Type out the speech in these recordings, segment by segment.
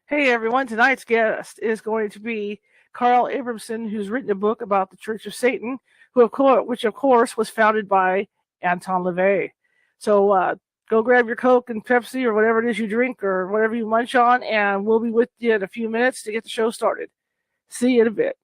Hey everyone, tonight's guest is going to be Carl Abrahamsson, who's written a book about the Church of Satan, which of course was founded by Anton LaVey. So go grab your Coke and Pepsi or whatever it is you drink or whatever you munch on, and we'll be with you in a few minutes to get the show started. See you in a bit.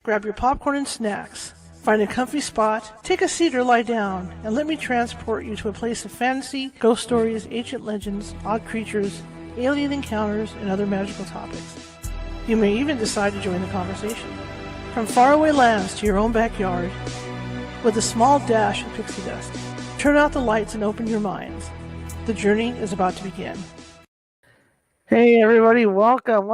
Grab your popcorn and snacks. Find a comfy spot, take a seat or lie down, and let me transport you to a place of fantasy, ghost stories, ancient legends, odd creatures, alien encounters, and other magical topics. You may even decide to join the conversation. From faraway lands to your own backyard, with a small dash of pixie dust. Turn out the lights and open your minds. The journey is about to begin. Hey everybody, welcome.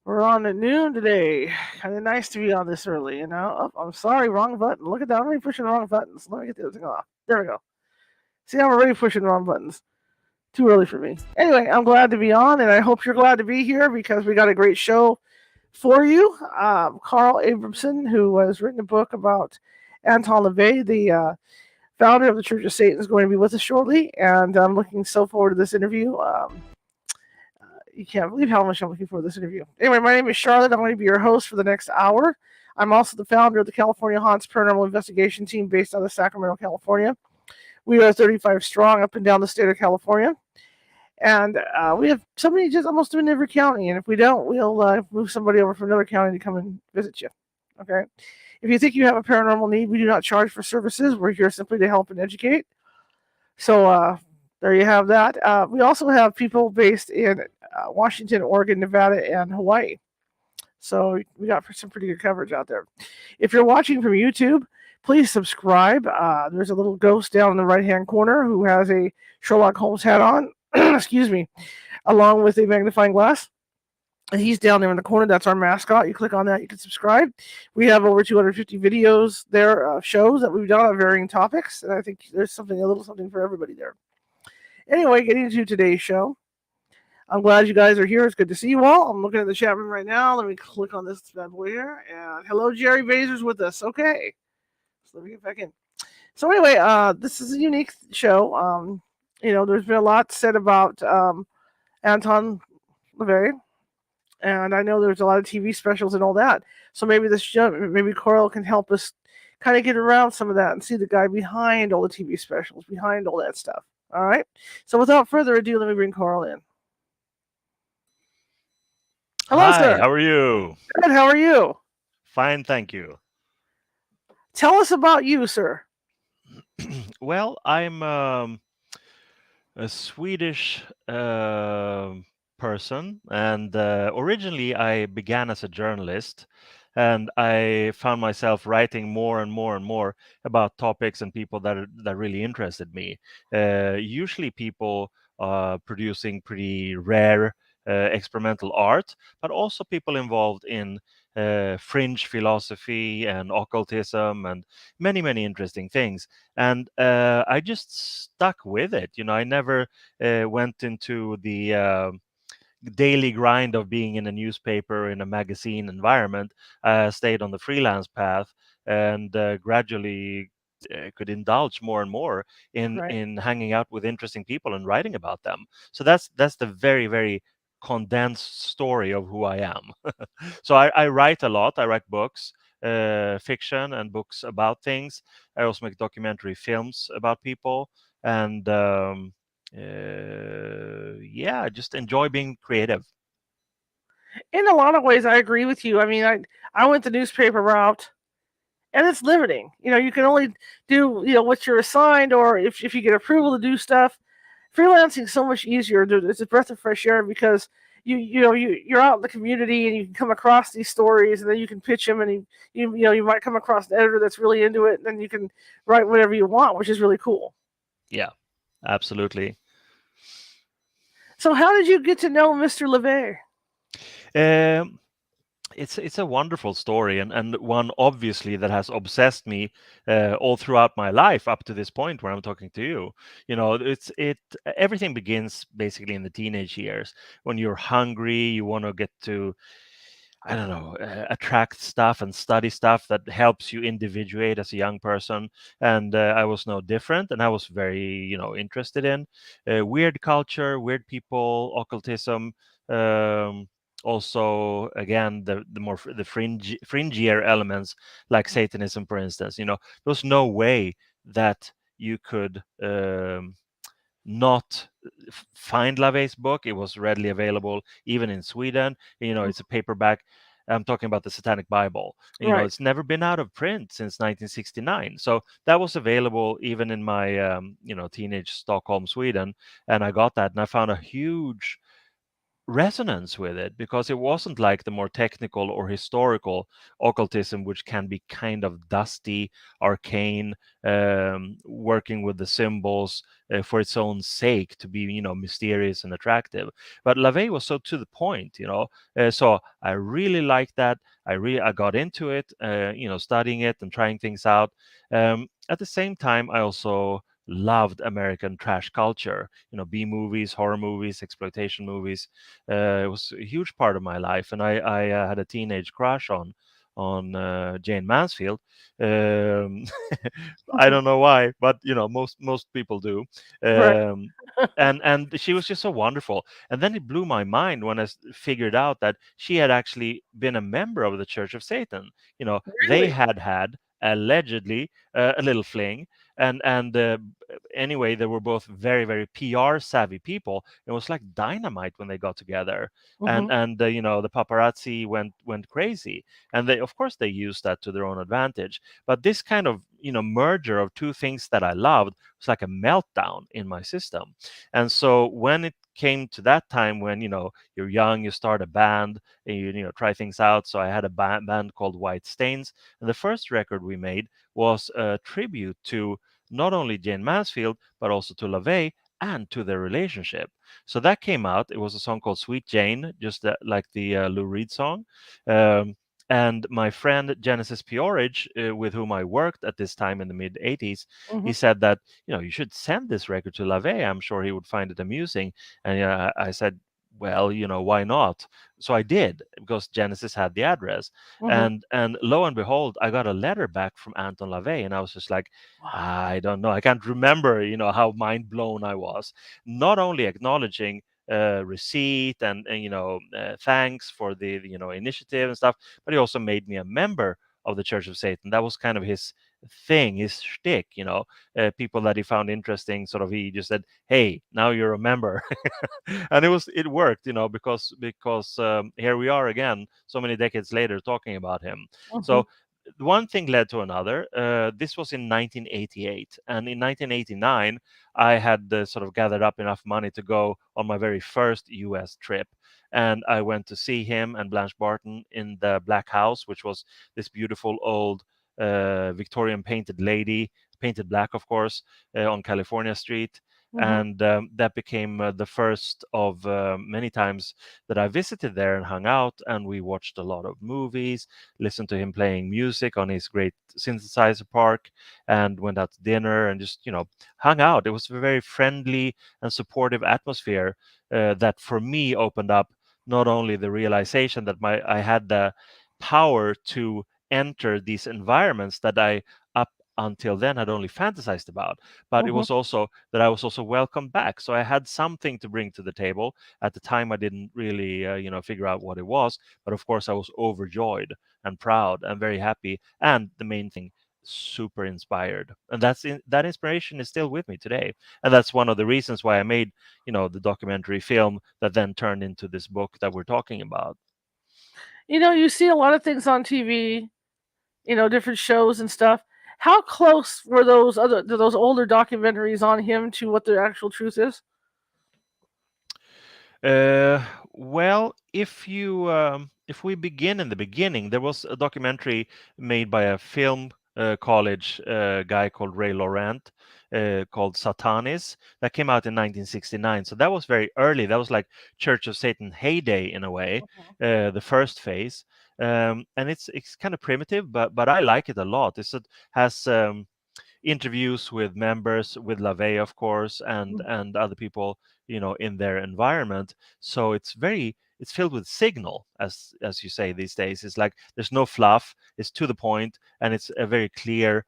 We're on at noon today. Kind of nice to be on this early, you know. Oh, I'm sorry, wrong button. Look at that, I'm already pushing the wrong buttons. Let me get the other thing off. There we go. See, I'm already pushing the wrong buttons. Too early for me. Anyway, I'm glad to be on, and I hope you're glad to be here because we got a great show for you. Carl Abrahamsson, who has written a book about Anton LaVey, the founder of the Church of Satan, is going to be with us shortly, and I'm looking so forward to this interview. You can't believe how much I'm looking forward to this interview. Anyway, my name is Charlotte. I'm going to be your host for the next hour. I'm also the founder of the California Haunts Paranormal Investigation Team based out of Sacramento, California. We are 35 strong up and down the state of California. And we have somebody just almost in every county. And if we don't, we'll move somebody over from another county to come and visit you. Okay? If you think you have a paranormal need, we do not charge for services. We're here simply to help and educate. So there you have that. We also have people based in Washington, Oregon, Nevada, and Hawaii. So we got some pretty good coverage out there. If you're watching from YouTube, please subscribe. There's a little ghost down in the right-hand corner who has a Sherlock Holmes hat on, excuse me, along with a magnifying glass. And he's down there in the corner. That's our mascot. You click on that, you can subscribe. We have over 250 videos there, shows that we've done on varying topics. And I think there's a little something for everybody there. Anyway, getting into today's show. I'm glad you guys are here. It's good to see you all. I'm looking at the chat room right now. Let me click on this bad boy here. And hello, Jerry Bazer's with us. Okay. So let me get back in. So anyway, this is a unique show. There's been a lot said about Anton LaVey. And I know there's a lot of TV specials and all that. So maybe maybe Coral can help us kind of get around some of that and see the guy behind all the TV specials, behind all that stuff. All right. So without further ado, let me bring Coral in. Hello, Hi, sir. how are you? Good. How are you? Fine, thank you. Tell us about you, sir. Well, I'm a Swedish person, and originally I began as a journalist, and I found myself writing more and more and more about topics and people that really interested me. Usually people producing pretty rare experimental art, but also people involved in fringe philosophy and occultism and many interesting things. And I just stuck with it. I never went into the daily grind of being in a newspaper, in a magazine environment. Stayed on the freelance path, and gradually could indulge more and more in hanging out with interesting people and writing about them. So that's the very condensed story of who I am. So I write a lot. I write books, fiction and books about things. I also make documentary films about people, and I just enjoy being creative. In a lot of ways, I agree with you. I mean, I went the newspaper route, and it's limiting. You can only do what you're assigned, or if you get approval to do stuff. Freelancing is so much easier. It's a breath of fresh air because you're out in the community and you can come across these stories, and then you can pitch them, and you might come across an editor that's really into it, and then you can write whatever you want, which is really cool. Yeah, absolutely. So how did you get to know Mr. LaVey? It's a wonderful story, and one obviously that has obsessed me all throughout my life up to this point where I'm talking to you. Everything begins basically in the teenage years when you're hungry, you want to get to, I don't know, attract stuff and study stuff that helps you individuate as a young person. And I was no different, and I was very interested in weird culture, weird people, occultism. Also, again, the fringier elements like Satanism, for instance. There was no way that you could not find LaVey's book. It was readily available even in Sweden. It's a paperback. I'm talking about the Satanic Bible. Right. It's never been out of print since 1969. So that was available even in my, teenage Stockholm, Sweden. And I got that, and I found a huge resonance with it because it wasn't like the more technical or historical occultism, which can be kind of dusty, arcane, working with the symbols for its own sake to be, mysterious and attractive. But LaVey was so to the point, so I really liked that. I got into it, studying it and trying things out. At the same time, I also loved American trash culture, B movies, horror movies, exploitation movies. It was a huge part of my life, and I had a teenage crush on Jane Mansfield. Um, I don't know why, but most people do. Right. And she was just so wonderful. And then it blew my mind when I figured out that she had actually been a member of the Church of Satan. They Really? had allegedly a little fling, and anyway, they were both very, very PR savvy people. It was like dynamite when they got together, Mm-hmm. and the paparazzi went crazy, and they, of course, they used that to their own advantage. But this kind of merger of two things that I loved was like a meltdown in my system. And so when it came to that time when you're young, you start a band, and you try things out. So I had a band called White Stains, and the first record we made was a tribute to not only Jane Mansfield but also to LaVey and to their relationship. So that came out. It was a song called Sweet Jane, just like the Lou Reed song. Um, and my friend Genesis Peorage, with whom I worked at this time in the mid 80s, Mm-hmm. he said that, you should send this record to LaVey. I'm sure he would find it amusing. And I said, well, why not? So I did, because Genesis had the address. Mm-hmm. And lo and behold, I got a letter back from Anton LaVey, and I was just like, Wow. I don't know. I can't remember, how mind blown I was. Not only acknowledging receipt and thanks for the initiative and stuff, but he also made me a member of the Church of Satan. That was kind of his thing, his shtick. People that he found interesting. Sort of, he just said, "Hey, now you're a member," and it worked, because here we are again, so many decades later, talking about him. Mm-hmm. So one thing led to another. This was in 1988, and in 1989, I had sort of gathered up enough money to go on my very first U.S. trip, and I went to see him and Blanche Barton in the Black House, which was this beautiful old Victorian painted lady, painted black, of course, on California Street. Mm-hmm. And that became the first of many times that I visited there and hung out. And we watched a lot of movies, listened to him playing music on his great synthesizer park, and went out to dinner and just hung out. It was a very friendly and supportive atmosphere that for me opened up not only the realization that I had the power to enter these environments that I up until then had only fantasized about, but it Mm-hmm. was also that I was also welcomed back. So I had something to bring to the table. At the time, I didn't really figure out what it was, but of course I was overjoyed and proud and very happy, and the main thing, super inspired. And that inspiration is still with me today, and that's one of the reasons why I made the documentary film that then turned into this book that we're talking about. You see a lot of things on TV, different shows and stuff. How close were those older documentaries on him to what the actual truth is? Uh, well, if we begin in the beginning, there was a documentary made by a film college guy called Ray Laurent, called Satanis, that came out in 1969. So that was very early. That was like Church of Satan heyday in a way, Mhm. the first phase. And it's kind of primitive, but I like it a lot. It has interviews with members, with LaVey, of course, and other people, in their environment. So it's filled with signal, as you say these days. It's like there's no fluff. It's to the point, and it's a very clear,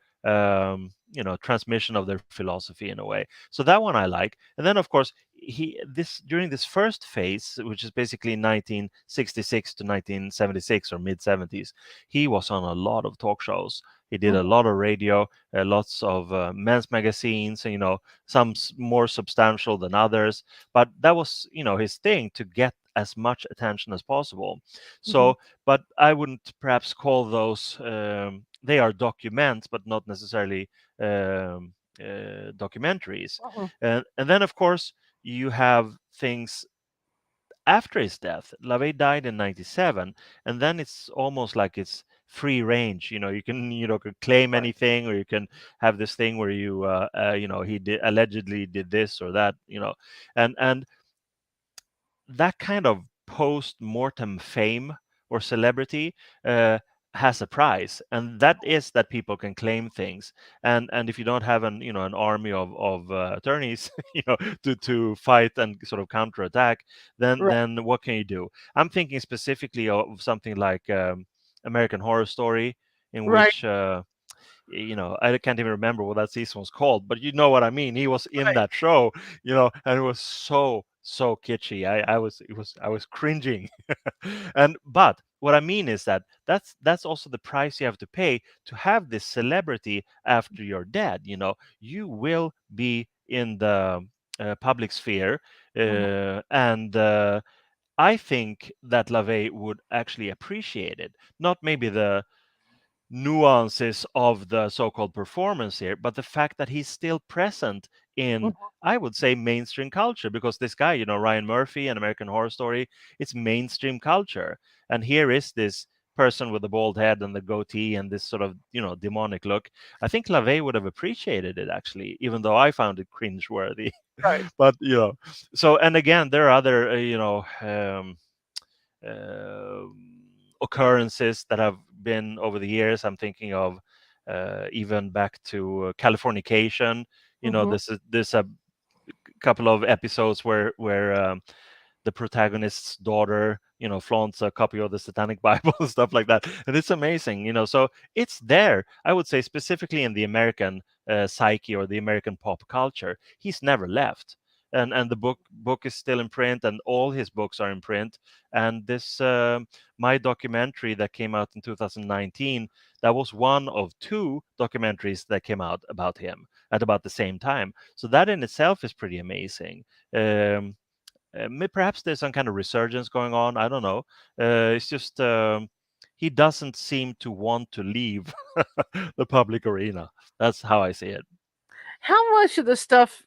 transmission of their philosophy in a way. So that one I like. And then, of course, he this during this first phase, which is basically 1966 to 1976 or mid 70s, he was on a lot of talk shows. He did a Mhm. lot of radio, lots of men's magazines, and, some more substantial than others. But that was, his thing, to get as much attention as possible. Hmm. So, but I wouldn't perhaps call those, they are documents, but not necessarily documentaries. Hmm. And then, of course, you have things after his death. LaVey died in 97, and then it's almost like it's free range. You can could claim Right. anything, or you can have this thing where he did allegedly did this or that, and that kind of post-mortem fame or celebrity uh, has a price, and that is that people can claim things. And if you don't have an army of attorneys to fight and sort of counterattack, then Right. then what can you do? I'm thinking specifically of something like American Horror Story, in Right. which I can't even remember what that season was called, but you know what I mean. He was in Right. that show, and it was so kitschy. I was cringing. But what I mean is that that's also the price you have to pay to have this celebrity after you're dead. You will be in the public sphere, Hmm. and I think that LaVey would actually appreciate it. Not maybe the nuances of the so-called performance here, but the fact that he's still present in, Hmm. I would say, mainstream culture, because this guy, Ryan Murphy and American Horror Story, it's mainstream culture. And here is this person with the bald head and the goatee and this sort of, demonic look. I think LaVey would have appreciated it, actually, even though I found it cringeworthy. Right. But, so, and again, there are other, uh, occurrences that have been over the years. I'm thinking of even back to Californication. Hmm. There's a couple of episodes where the protagonist's daughter, flaunts a copy of the Satanic Bible and stuff like that, and it's amazing. So it's there. I would say specifically in the American psyche or the American pop culture, he's never left. And the book is still in print, and all his books are in print. And this my documentary that came out in 2019, that was one of two documentaries that came out about him at about the same time. So that in itself is pretty amazing. Um, Perhaps there's some kind of resurgence going on. I don't know. It's just he doesn't seem to want to leave the public arena. That's how I see it. How much of the stuff,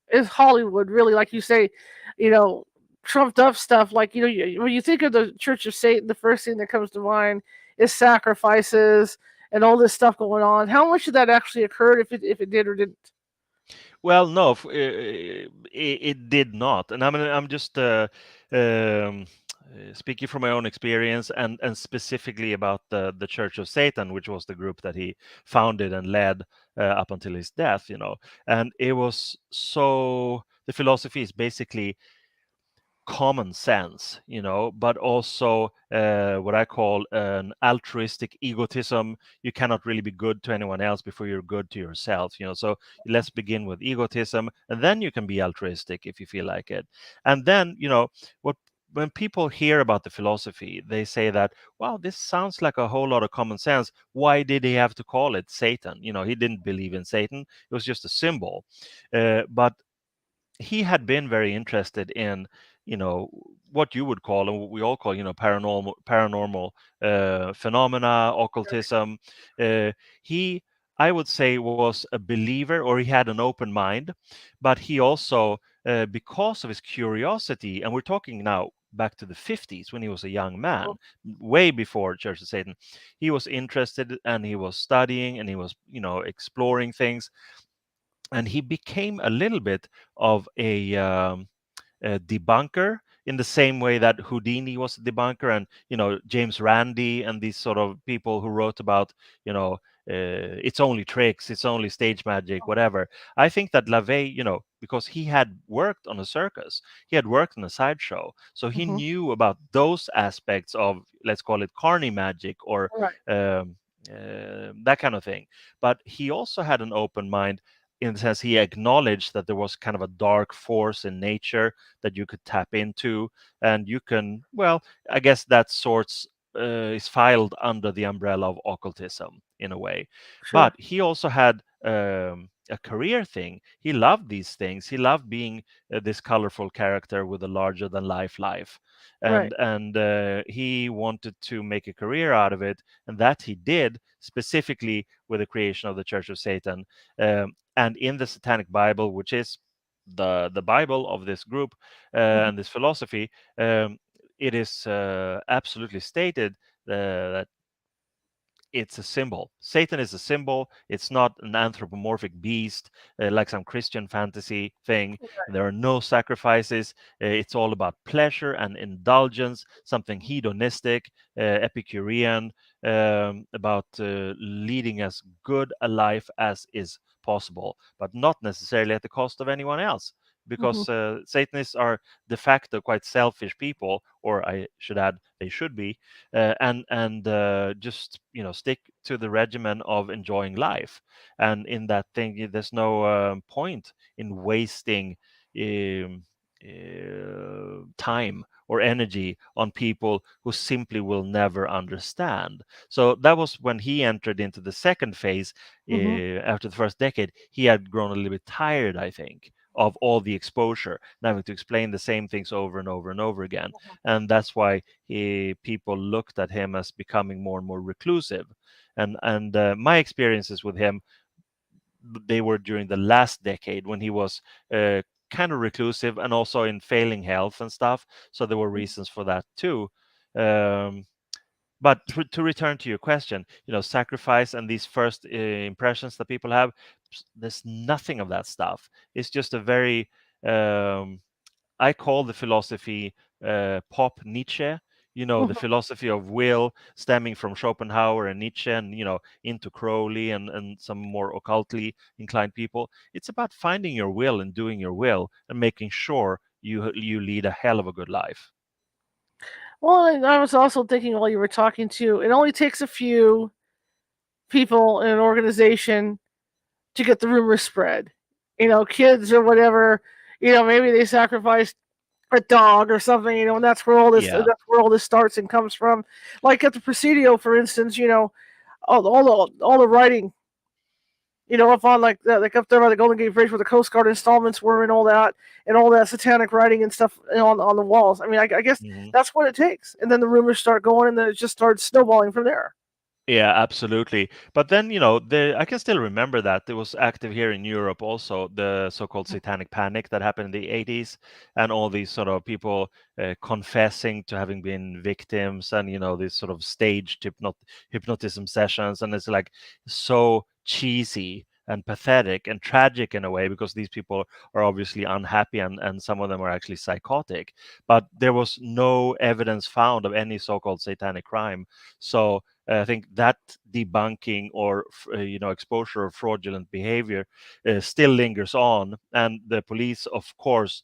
is Hollywood really, like you say, you know, trumped up stuff? Like, when you think of the Church of Satan, the first thing that comes to mind is sacrifices and all this stuff going on. How much of that actually occurred, if it did or didn't? Well, no, it did not. And I'm just um, speaking from my own experience, and specifically about the Church of Satan, which was the group that he founded and led up until his death. And it was so, the philosophy is basically common sense, but also what I call an altruistic egotism. You cannot really be good to anyone else before you're good to yourself. So let's begin with egotism, and then you can be altruistic if you feel like it. And then, what when people hear about the philosophy, they say that, wow, this sounds like a whole lot of common sense. Why did he have to call it Satan? He didn't believe in Satan. It was just a symbol. But he had been very interested in, you know what you would call, and what we all call, paranormal phenomena, occultism. He, I would say, was a believer, or he had an open mind, but he also, because of his curiosity, and we're talking now back to the 50s, when he was a young man, way before Church of Satan, he was interested, and he was studying, and he was, exploring things, and he became a little bit of a debunker, in the same way that Houdini was a debunker, and James Randi and these sort of people who wrote about, it's only tricks, it's only stage magic, whatever. I think that LaVey, because he had worked on a circus, he had worked on a sideshow, so he Hmm. knew about those aspects of, let's call it, carny magic, or Right. that kind of thing. But he also had an open mind, in the sense he acknowledged that there was kind of a dark force in nature that you could tap into, and you can, well, I guess that sorts is filed under the umbrella of occultism in a way. Sure. But he also had a career thing. He loved these things. He loved being this colorful character with a larger than life, Right. and he wanted to make a career out of it, and that he did specifically with the creation of the Church of Satan. And in the Satanic Bible, which is the Bible of this group Mhm. and this philosophy, it is absolutely stated that it's a symbol. Satan is a symbol. It's not an anthropomorphic beast like some Christian fantasy thing. There are no sacrifices. It's all about pleasure and indulgence, something hedonistic, Epicurean, about leading as good a life as is possible, but not necessarily at the cost of anyone else. Mhm. Because Satanists are de facto quite selfish people, or I should add, they should be, and just stick to the regimen of enjoying life. And in that thing, there's no point in wasting um, time or energy on people who simply will never understand. So that was when he entered into the second phase. Mhm. After the first decade, he had grown a little bit tired, I think, of all the exposure and having to explain the same things over and over and over again. And that's why people looked at him as becoming more and more reclusive. And my experiences with him, they were during the last decade when he was kind of reclusive and also in failing health and stuff. So there were reasons for that too. Um, but to return to your question, sacrifice and these first impressions that people have, there's nothing of that stuff. It's just a very I call the philosophy pop Nietzsche. The Mhm. philosophy of will stemming from Schopenhauer and Nietzsche, and into Crowley and some more occultly inclined people. It's about finding your will and doing your will and making sure you lead a hell of a good life. Well, and I was also thinking while you were talking too, it only takes a few people in an organization to get the rumor spread. Kids or whatever. Maybe they sacrificed a dog or something. And Yeah. that's where all this starts and comes from. Like at the Presidio, for instance. All the writing. Up on like up there by the Golden Gate Bridge where the Coast Guard installments were and all that satanic writing and stuff on the walls. I mean, I guess Mhm. that's what it takes, and then the rumors start going, and then it just starts snowballing from there. Yeah, absolutely. But then, I can still remember that it was active here in Europe also, the so-called satanic panic that happened in the 80s, and all these sort of people confessing to having been victims, and, these sort of staged hypnotism sessions. And it's like so cheesy and pathetic and tragic in a way, because these people are obviously unhappy, and some of them are actually psychotic. But there was no evidence found of any so-called satanic crime. So I think that debunking or exposure of fraudulent behavior still lingers on, and the police, of course,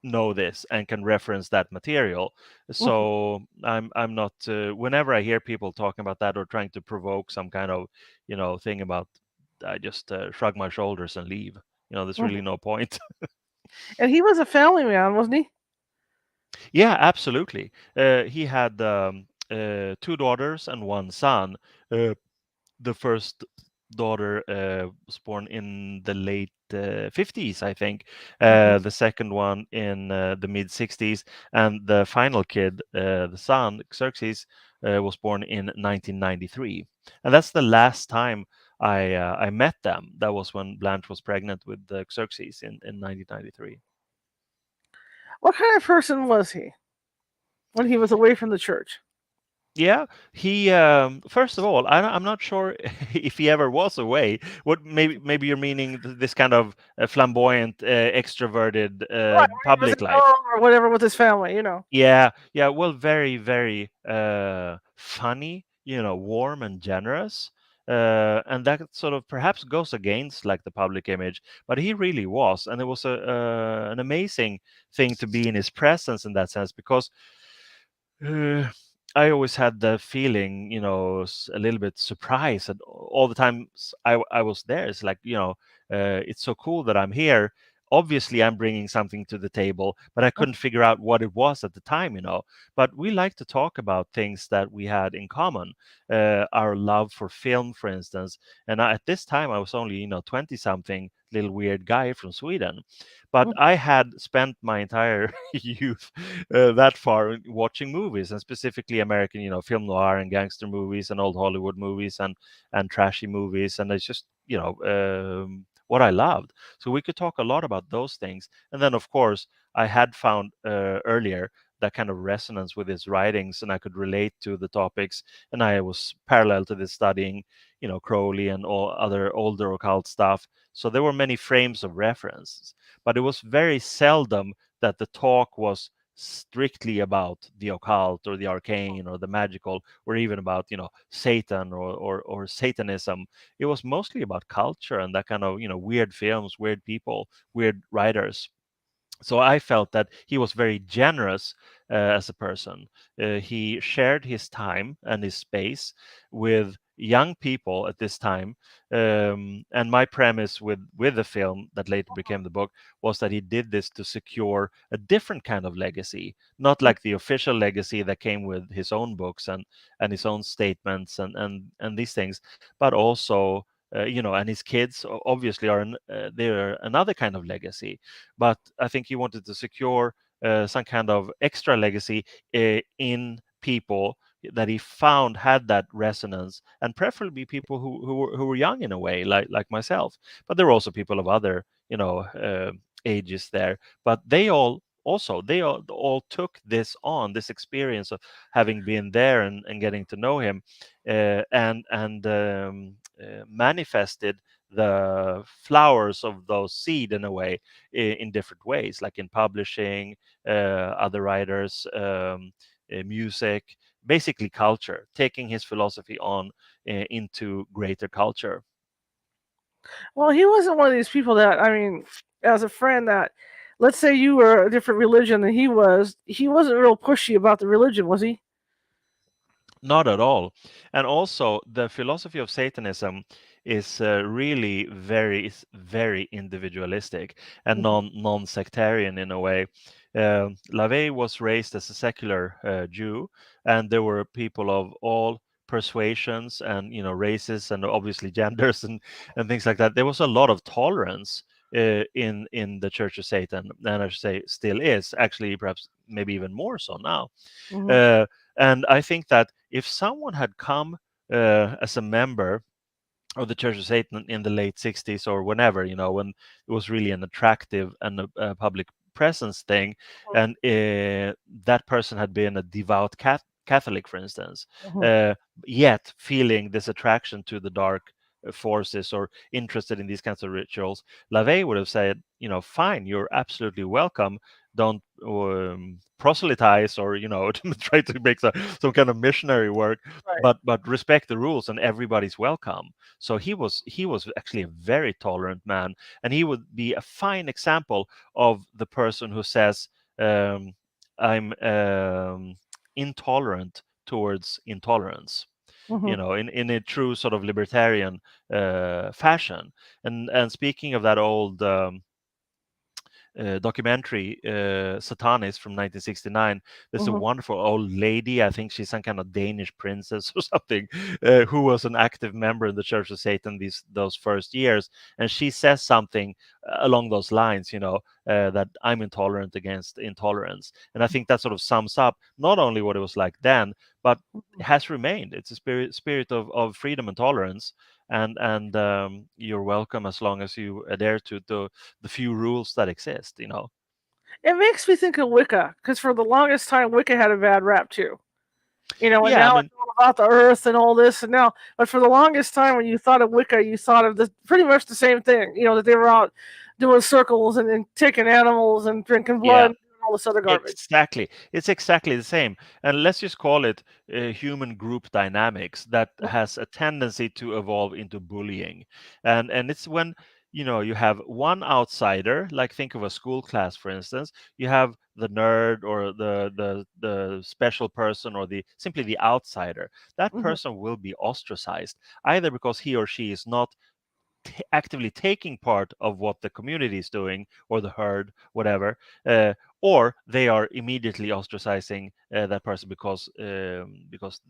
know this and can reference that material. Mhm. So I'm not. Whenever I hear people talking about that or trying to provoke some kind of thing about, I just shrug my shoulders and leave. There's Mhm. really no point. And he was a family man, wasn't he? Yeah, absolutely. He had two daughters and one son. Uh, the first daughter was born in the late 50s, I think. Mhm. The second one in the mid 60s, and the final kid, the son Xerxes, was born in 1993. And that's the last time I met them. That was when Blanche was pregnant with Xerxes in 1993. What kind of person was he when he was away from the church? Yeah, he first of all, I'm not sure if he ever was away. What maybe you're meaning this kind of flamboyant, extroverted Right, when he was public in life. Rome or whatever with his family. Yeah, yeah. Well, very, very funny. Warm and generous. And that sort of perhaps goes against like the public image, but he really was, and it was an amazing thing to be in his presence in that sense, because uh, I always had the feeling, a little bit surprised, and all the times I was there. It's like, it's so cool that I'm here. obviously I'm bringing something to the table, but I couldn't figure out what it was at the time, but we like to talk about things that we had in common, our love for film, for instance. And at this time I was only 20 something little weird guy from Sweden, but I had spent my entire youth that far watching movies, and specifically American, film noir and gangster movies and old Hollywood movies and trashy movies, and it's just what I loved. So we could talk a lot about those things. And then, of course, I had found earlier that kind of resonance with his writings, and I could relate to the topics. And I was parallel to this studying, Crowley and all other older occult stuff. So there were many frames of references, but it was very seldom that the talk was strictly about the occult or the arcane or the magical, or even about Satan or Satanism. It was mostly about culture and that kind of weird films, weird people, weird writers. So I felt that he was very generous as a person. He shared his time and his space with young people at this time. And my premise with the film that later became the book was that he did this to secure a different kind of legacy, not like the official legacy that came with his own books and his own statements and these things, but also and his kids obviously they're another kind of legacy. But I think he wanted to secure some kind of extra legacy in people that he found had that resonance, and preferably people who were young in a way, like myself. But there were also people of other ages there. But they all took this experience of having been there and getting to know him, and manifested the flowers of those seed in a way, in different ways, like in publishing, other writers, music, basically culture, taking his philosophy on into greater culture. Well, he wasn't one of these people that, I mean, as a friend that, let's say you were a different religion than he wasn't real pushy about the religion, was he? Not at all. And also, the philosophy of Satanism is really very individualistic and Mhm, non-sectarian in a way. LaVey was raised as a secular Jew, and there were people of all persuasions and races and obviously genders and things like that. There was a lot of tolerance in the Church of Satan, and I should say still is, actually, perhaps maybe even more so now. mhm, Uh, and I think that if someone had come as a member of the Church of Satan in the late 60s or whenever, when it was really an attractive and a public presence thing, and that person had been a devout Catholic, for instance, mhm, uh, yet feeling this attraction to the dark forces or interested in these kinds of rituals, LaVey would have said, fine, you're absolutely welcome. Don't proselytize or try to make some kind of missionary work, right. but respect the rules and everybody's welcome. So he was actually a very tolerant man, and he would be a fine example of the person who says, um, I'm intolerant towards intolerance, Mhm, in a true sort of libertarian fashion. And speaking of that old documentary, Satanis from 1969. There's a mhm, wonderful old lady, I think she's some kind of Danish princess or something, who was an active member in the Church of Satan those first years. And she says something along those lines, that I'm intolerant against intolerance. And I think that sort of sums up not only what it was like then, but mhm. it has remained. It's a spirit of freedom and tolerance. And you're welcome as long as you adhere to the few rules that exist. It makes me think of Wicca, because for the longest time, Wicca had a bad rap too. And Yeah, I now it's mean, all about the earth and all this, and now, but for the longest time, when you thought of Wicca, you thought of pretty much the same thing. That they were out doing circles and taking animals and drinking blood yeah. and all this other garbage. Exactly. It's exactly the same. And let's just call it human group dynamics that has a tendency to evolve into bullying. And it's when, you have one outsider, like think of a school class, for instance, you have the nerd or the special person or the simply the outsider. That Mhm, person will be ostracized either because he or she is not actively taking part of what the community is doing or the herd, whatever, uh, or they are immediately ostracizing that person because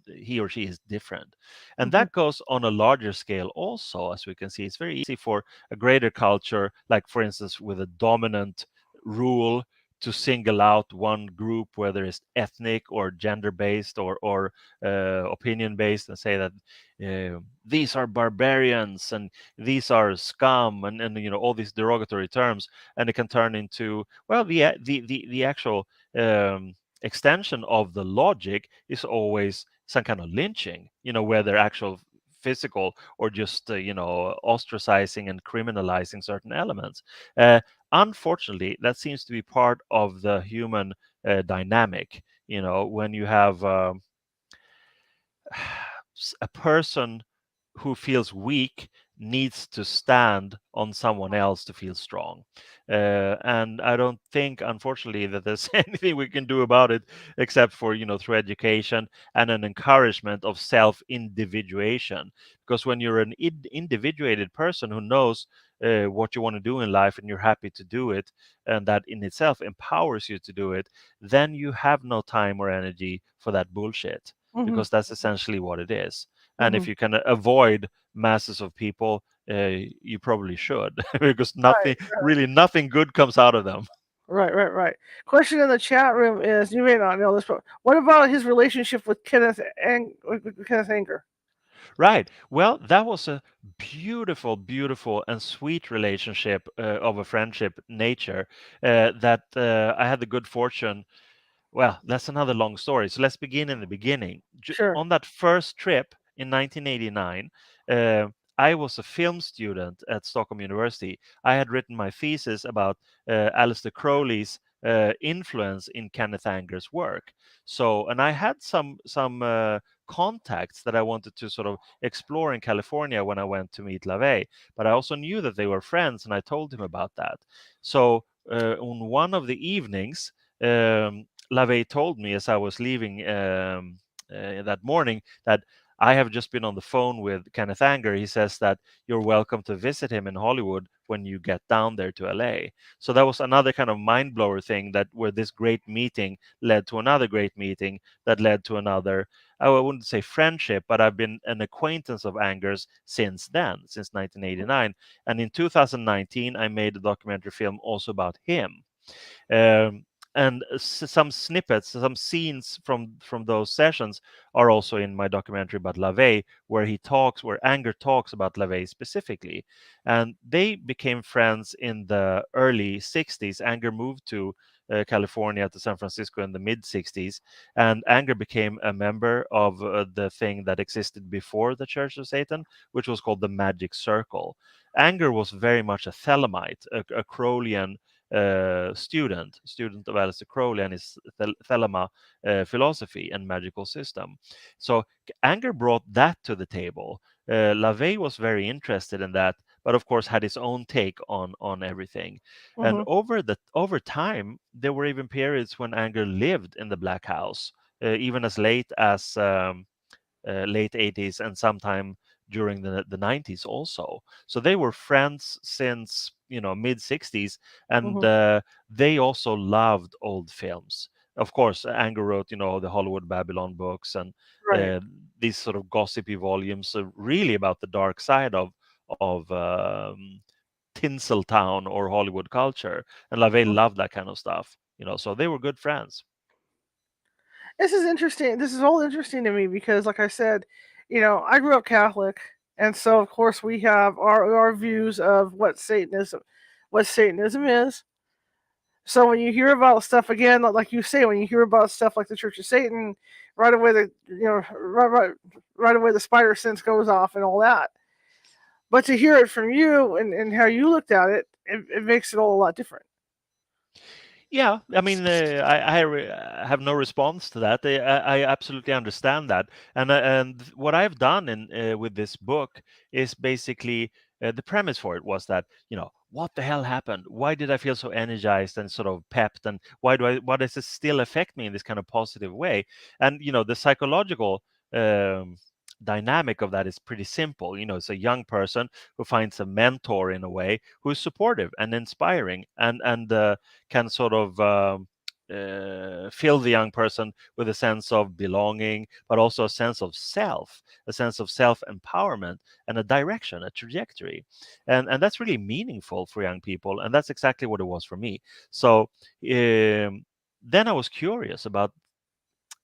he or she is different. And Hmm. that goes on a larger scale also. As we can see, it's very easy for a greater culture, like for instance with a dominant rule, to single out one group, whether it's ethnic or gender based or opinion based, and say that these are barbarians and these are scum, and all these derogatory terms. And it can turn into, well, the actual extension of the logic is always some kind of lynching, whether actual physical or just ostracizing and criminalizing certain elements. Unfortunately, that seems to be part of the human dynamic. When you have a person who feels weak needs to stand on someone else to feel strong. And I don't think, unfortunately, that there's anything we can do about it except for, through education and an encouragement of self individuation. Because when you're an individuated person who knows what you want to do in life and you're happy to do it, and that in itself empowers you to do it, then you have no time or energy for that bullshit, Hmm. because that's essentially what it is. And Hmm. if you can avoid masses of people, you probably should, because Right, nothing good comes out of them. right. Question in the chat room is: you may not know this, but what about his relationship with with Kenneth Anger? Right. Well, that was a beautiful, beautiful, and sweet relationship of a friendship nature that I had the good fortune. Well, that's another long story. So let's begin in the beginning. Sure. On that first trip in 1989, uh, I was a film student at Stockholm University. I had written my thesis about Aleister Crowley's influence in Kenneth Anger's work. So, and I had some contacts that I wanted to sort of explore in California when I went to meet LaVey. But I also knew that they were friends, and I told him about that. So, on one of the evenings, LaVey told me as I was leaving that morning that I have just been on the phone with Kenneth Anger. He says that you're welcome to visit him in Hollywood when you get down there to LA. So that was another kind of mind blower thing, that where this great meeting led to another great meeting that led to another. I wouldn't say friendship, but I've been an acquaintance of Anger's since then, since 1989. And in 2019, I made a documentary film also about him. Um, and some snippets, some scenes from those sessions are also in my documentary about LaVey, where Anger talks about LaVey specifically. And they became friends in the early 60s. Anger moved to California, to San Francisco in the mid 60s, and Anger became a member of the thing that existed before the Church of Satan, which was called the Magic Circle. Anger was very much a Thelemite, a Crowleyan student of Aleister Crowley and his Thelema philosophy and magical system. So Anger brought that to the table. LaVey was very interested in that, but of course had his own take on everything. And Hmm. over time, there were even periods when Anger lived in the Black House, even as late as late 80s and sometime during the 90s also. So they were friends since mid 60s, and Hmm. they also loved old films. Of course, Anger wrote the Hollywood Babylon books, and Right. uh, these sort of gossipy volumes are really about the dark side of Tinseltown or Hollywood culture, and LaVey loved that kind of stuff. So they were good friends. This is interesting. This is all interesting to me because, like I said, I grew up Catholic, and so of course we have our views of what Satanism is. So when you hear about stuff again, like you say, when you hear about stuff like the Church of Satan, right away right away the spider sense goes off and all that. But to hear it from you and how you looked at it, it makes it all a lot different. Yeah, I mean, I have no response to that. I absolutely understand that, and what I've done in with this book is basically the premise for it was that what the hell happened? Why did I feel so energized and sort of pepped, and why does it still affect me in this kind of positive way? And the psychological um, dynamic of that is pretty simple. It's a young person who finds a mentor in a way who is supportive and inspiring, and can sort of fill the young person with a sense of belonging, but also a sense of self empowerment, and a direction, a trajectory, and that's really meaningful for young people, and that's exactly what it was for me. So then I was curious about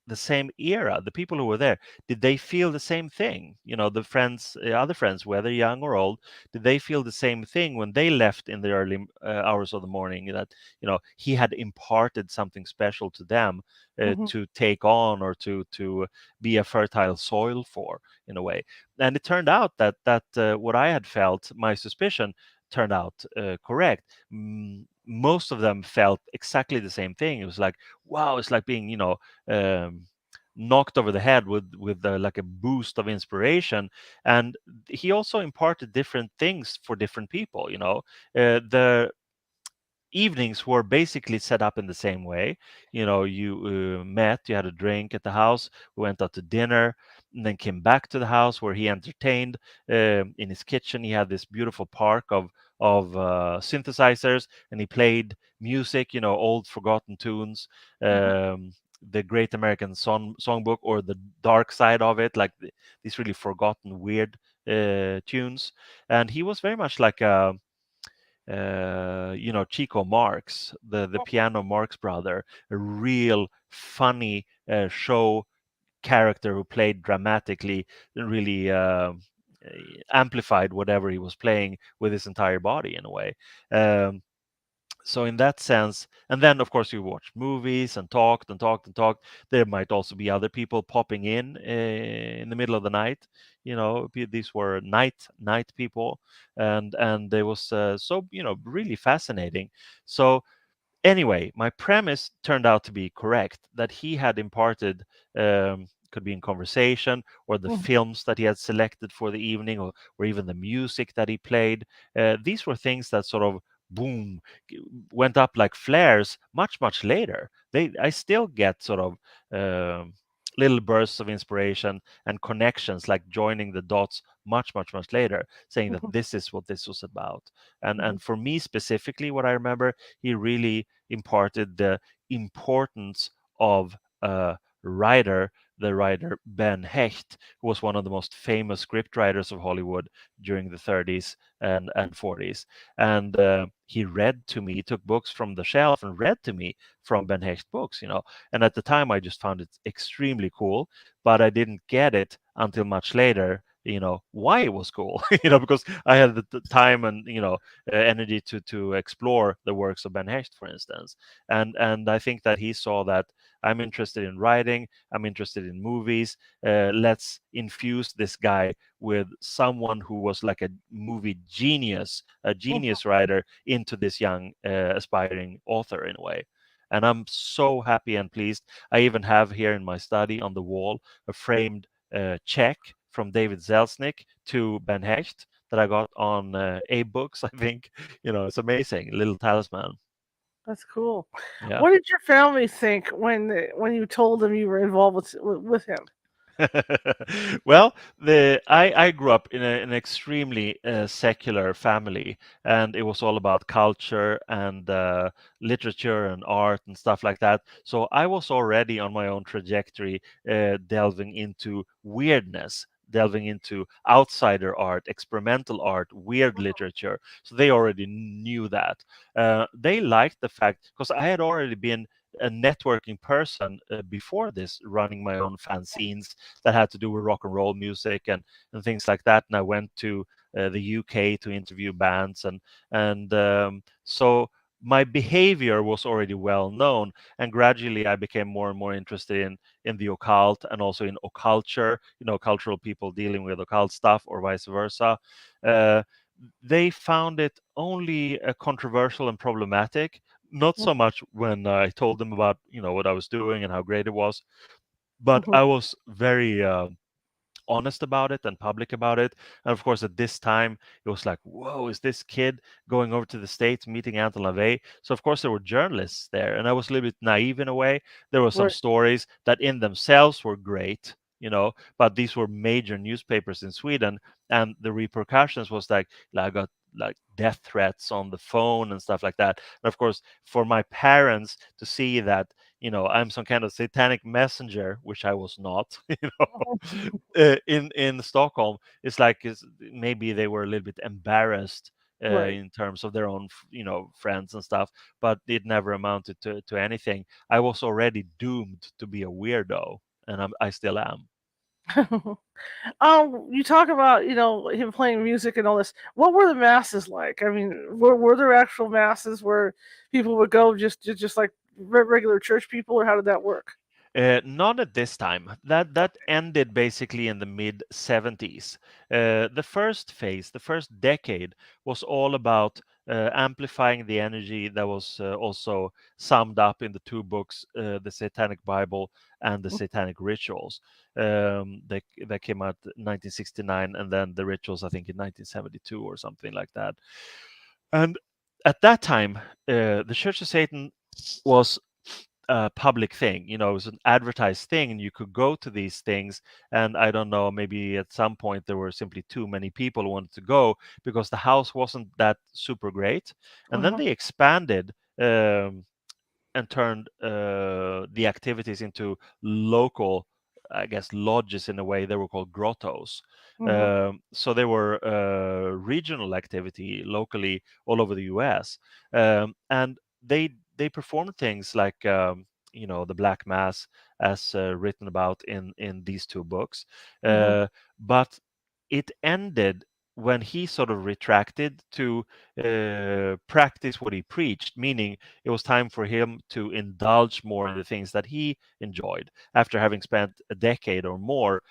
the same era, the people who were there, did they feel the same thing? The friends, other friends, whether young or old, did they feel the same thing when they left in the early hours of the morning, that he had imparted something special to them, Hmm. to take on, or to be a fertile soil for, in a way. And it turned out that what I had felt, my suspicion, turned out correct. Most of them felt exactly the same thing. It was like, wow, it's like being, um, knocked over the head with like a boost of inspiration. And he also imparted different things for different people. The evenings were basically set up in the same way. You met, you had a drink at the house, we went out to dinner, and then came back to the house where he entertained. In his kitchen, he had this beautiful park of synthesizers, and he played music, old forgotten tunes. Hmm. The Great American Songbook, or the dark side of it, like these really forgotten, weird tunes. And he was very much like Chico Marx, the piano Marx brother, a real funny show character who played dramatically, really amplified whatever he was playing with his entire body in a way. Um, so in that sense, and then of course you watched movies and talked and talked and talked. There might also be other people popping in the middle of the night. These were night people, and it was so really fascinating. So anyway, my premise turned out to be correct, that he had imparted, could be in conversation, or the Hmm. films that he had selected for the evening, or even the music that he played. These were things that sort of boom went up like flares much later. I still get sort of little bursts of inspiration and connections, like joining the dots much later, saying that Hmm. this is what this was about. and Hmm. and for me specifically, what I remember, he really imparted the importance of a writer, the writer Ben Hecht, who was one of the most famous script writers of Hollywood during the 30s and 40s. And he read to me, took books from the shelf and read to me from Ben Hecht books. And at the time, I just found it extremely cool, but I didn't get it until much later, why it was cool, because I had the time and, energy to explore the works of Ben Hecht, for instance. And I think that he saw that I'm interested in writing, I'm interested in movies. Let's infuse this guy with someone who was like a movie genius, a Hmm. genius writer, into this young aspiring author in a way. And I'm so happy and pleased. I even have here in my study on the wall a framed check from David Zelznick to Ben Hecht that I got on Abe Books, I think. It's amazing. Little talisman. That's cool. Yeah. What did your family think when you told them you were involved with him? Well, I grew up in an extremely secular family, and it was all about culture and literature and art and stuff like that. So I was already on my own trajectory, delving into weirdness, delving into outsider art, experimental art, weird literature. So they already knew that. They liked the fact, because I had already been a networking person before this, running my own fanzines that had to do with rock and roll music and things like that. And I went to the UK to interview bands, and so my behavior was already well known. And gradually, I became more and more interested in the occult, and also in occulture. Cultural people dealing with occult stuff, or vice versa. Uh, they found it only controversial and problematic, not so much when I told them about what I was doing and how great it was, but Hmm. I was very honest about it and public about it. And of course, at this time, it was like, whoa, is this kid going over to the States, meeting Anton LaVey? So of course, there were journalists there, and I was a little bit naive in a way. There were some Right. stories that in themselves were great, but these were major newspapers in Sweden, and the repercussions was like I got like death threats on the phone and stuff like that. And of course, for my parents to see that, I'm some kind of satanic messenger, which I was not, in Stockholm, maybe they were a little bit embarrassed Right. in terms of their own, friends and stuff, but it never amounted to anything. I was already doomed to be a weirdo, and I still am. You talk about him playing music and all this. What were the masses like? I mean, were there actual masses where people would go just like regular church people, or how did that work? Not at this time. That ended basically in the mid 70s. The first phase, the first decade, was all about amplifying the energy that was also summed up in the two books, the Satanic Bible and the Satanic Rituals. That came out 1969, and then the Rituals, I think, in 1972 or something like that. And at that time, the Church of Satan was a public thing. It was an advertised thing, and you could go to these things. And I don't know, maybe at some point there were simply too many people who wanted to go because the house wasn't that super great. And then Uh-huh. they expanded. And turned the activities into local, I guess, lodges in a way. They were called grottos. Hmm. So they were regional activity locally all over the U.S. And they performed things like the Black Mass, as written about in these two books. Hmm. But it ended when he sort of retracted to practice what he preached, meaning it was time for him to indulge more in the things that he enjoyed after having spent a decade or more,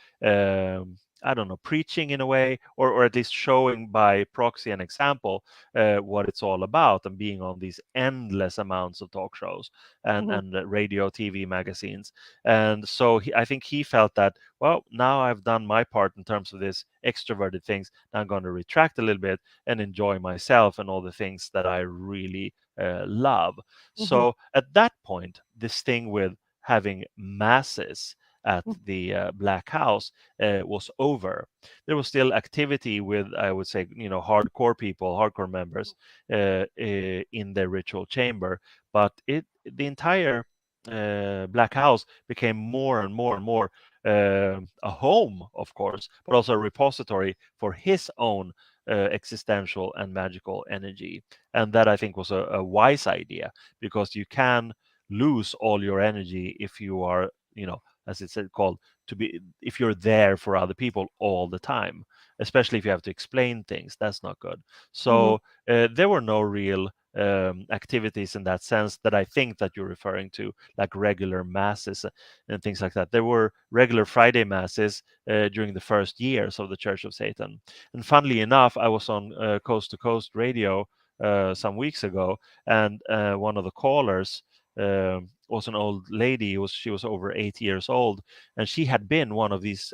I don't know, preaching in a way, or at least showing by proxy and example what it's all about, and being on these endless amounts of talk shows Hmm. and radio, TV, magazines. And so I think he felt that, well, now I've done my part in terms of this extroverted things. Now I'm going to retract a little bit and enjoy myself and all the things that I really love. Hmm. So at that point, this thing with having masses at the Black House was over. There was still activity with, I would say, hardcore people, hardcore members in their ritual chamber, but the entire Black House became more and more and more a home, of course, but also a repository for his own existential and magical energy. And that, I think, was a wise idea, because you can lose all your energy if you are, as it's called, if you're there for other people all the time, especially if you have to explain things. That's not good. Hmm. So there were no real activities in that sense that I think that you're referring to, like regular masses and things like that. There were regular Friday masses during the first years of the Church of Satan. And funnily enough, I was on Coast to Coast radio some weeks ago, and one of the callers was an old lady. She was over 80 years old, and she had been one of these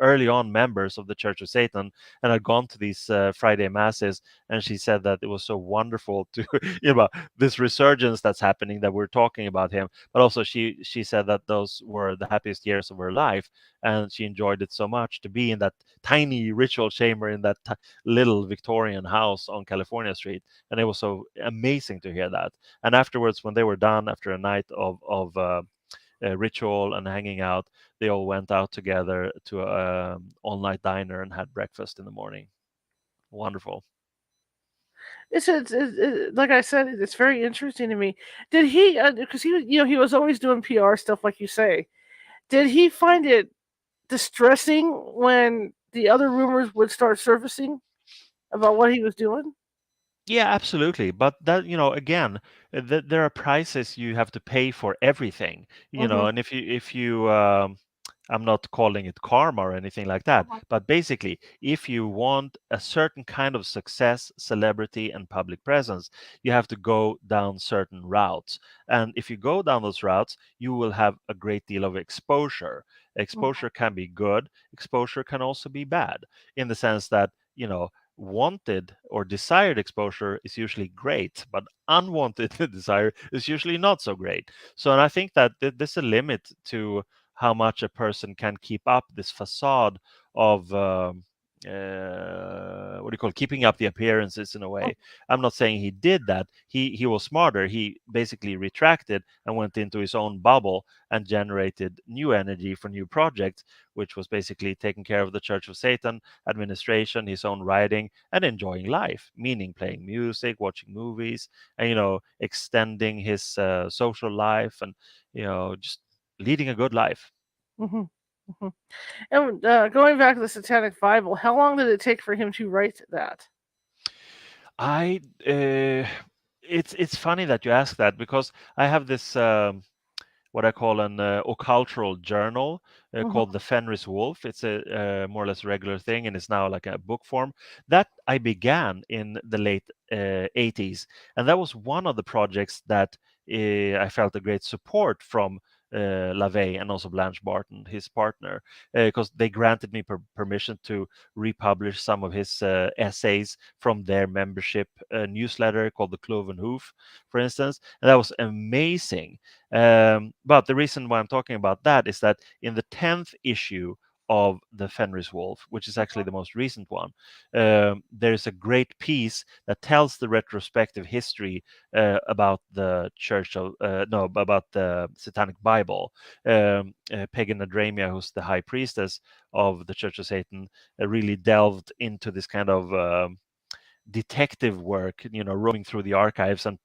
early on members of the Church of Satan, and had gone to these Friday masses. And she said that it was so wonderful to this resurgence that's happening, that we're talking about him. But also she said that those were the happiest years of her life, and she enjoyed it so much to be in that tiny ritual chamber in that little Victorian house on California Street. And it was so amazing to hear that. And afterwards, when they were done after a night of ritual and hanging out, they all went out together to a all-night diner and had breakfast in the morning. Wonderful. Like I said, it's very interesting to me. Did he? Because he was always doing PR stuff, like you say. Did he find it distressing when the other rumors would start surfacing about what he was doing? Yeah, absolutely. But that, again, there are prices you have to pay for everything, Hmm. and if you I'm not calling it karma or anything like that, but basically, if you want a certain kind of success, celebrity, and public presence, you have to go down certain routes. And if you go down those routes, you will have a great deal of exposure. Exposure can be good, exposure can also be bad, in the sense that, wanted or desired exposure is usually great, but unwanted desire is usually not so great. So, and I think that there's a limit to how much a person can keep up this facade of what do you call it? Keeping up the appearances in a way. I'm not saying he did that. He was smarter. He basically retracted and went into his own bubble and generated new energy for new projects, which was basically taking care of the Church of Satan, administration, his own writing, and enjoying life, meaning playing music, watching movies, and extending his social life, and just leading a good life. Hmm. Hmm. And going back to the Satanic Bible, how long did it take for him to write that? I it's funny that you ask that, because I have this what I call an occultural journal Hmm. called the Fenris Wolf. It's a more or less regular thing, and it's now like a book form that I began in the late 80s, and that was one of the projects that I felt a great support from. LaVey and also Blanche Barton, his partner, because they granted me permission to republish some of his essays from their membership newsletter called the Cloven Hoof, for instance, and that was amazing. But the reason why I'm talking about that is that in the 10th issue of the Fenris Wolf, which is actually the most recent one, there's a great piece that tells the retrospective history about the Church of no about the Satanic Bible. Pagan Adramia, who's the high priestess of the Church of Satan, really delved into this kind of detective work, roaming through the archives and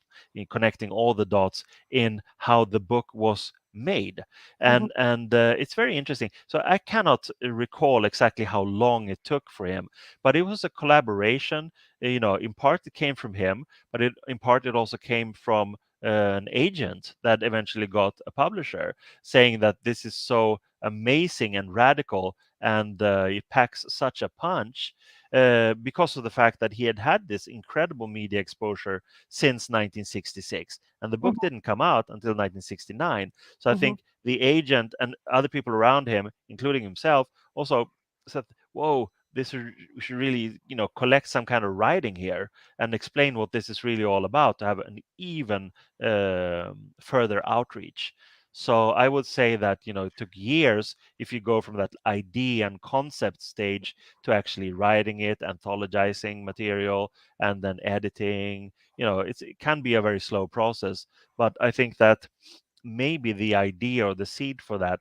connecting all the dots in how the book was made. Hmm. And it's very interesting. So I cannot recall exactly how long it took for him, but it was a collaboration. In part it came from him, but in part it also came from an agent that eventually got a publisher, saying that this is so amazing and radical, and it packs such a punch because of the fact that he had had this incredible media exposure since 1966, and the book Hmm. didn't come out until 1969. So I Hmm. think the agent and other people around him, including himself, also said, "Whoa, we should really, collect some kind of writing here and explain what this is really all about to have an even further outreach." So I would say that it took years if you go from that idea and concept stage to actually writing it, anthologizing material, and then editing. It can be a very slow process, but I think that maybe the idea or the seed for that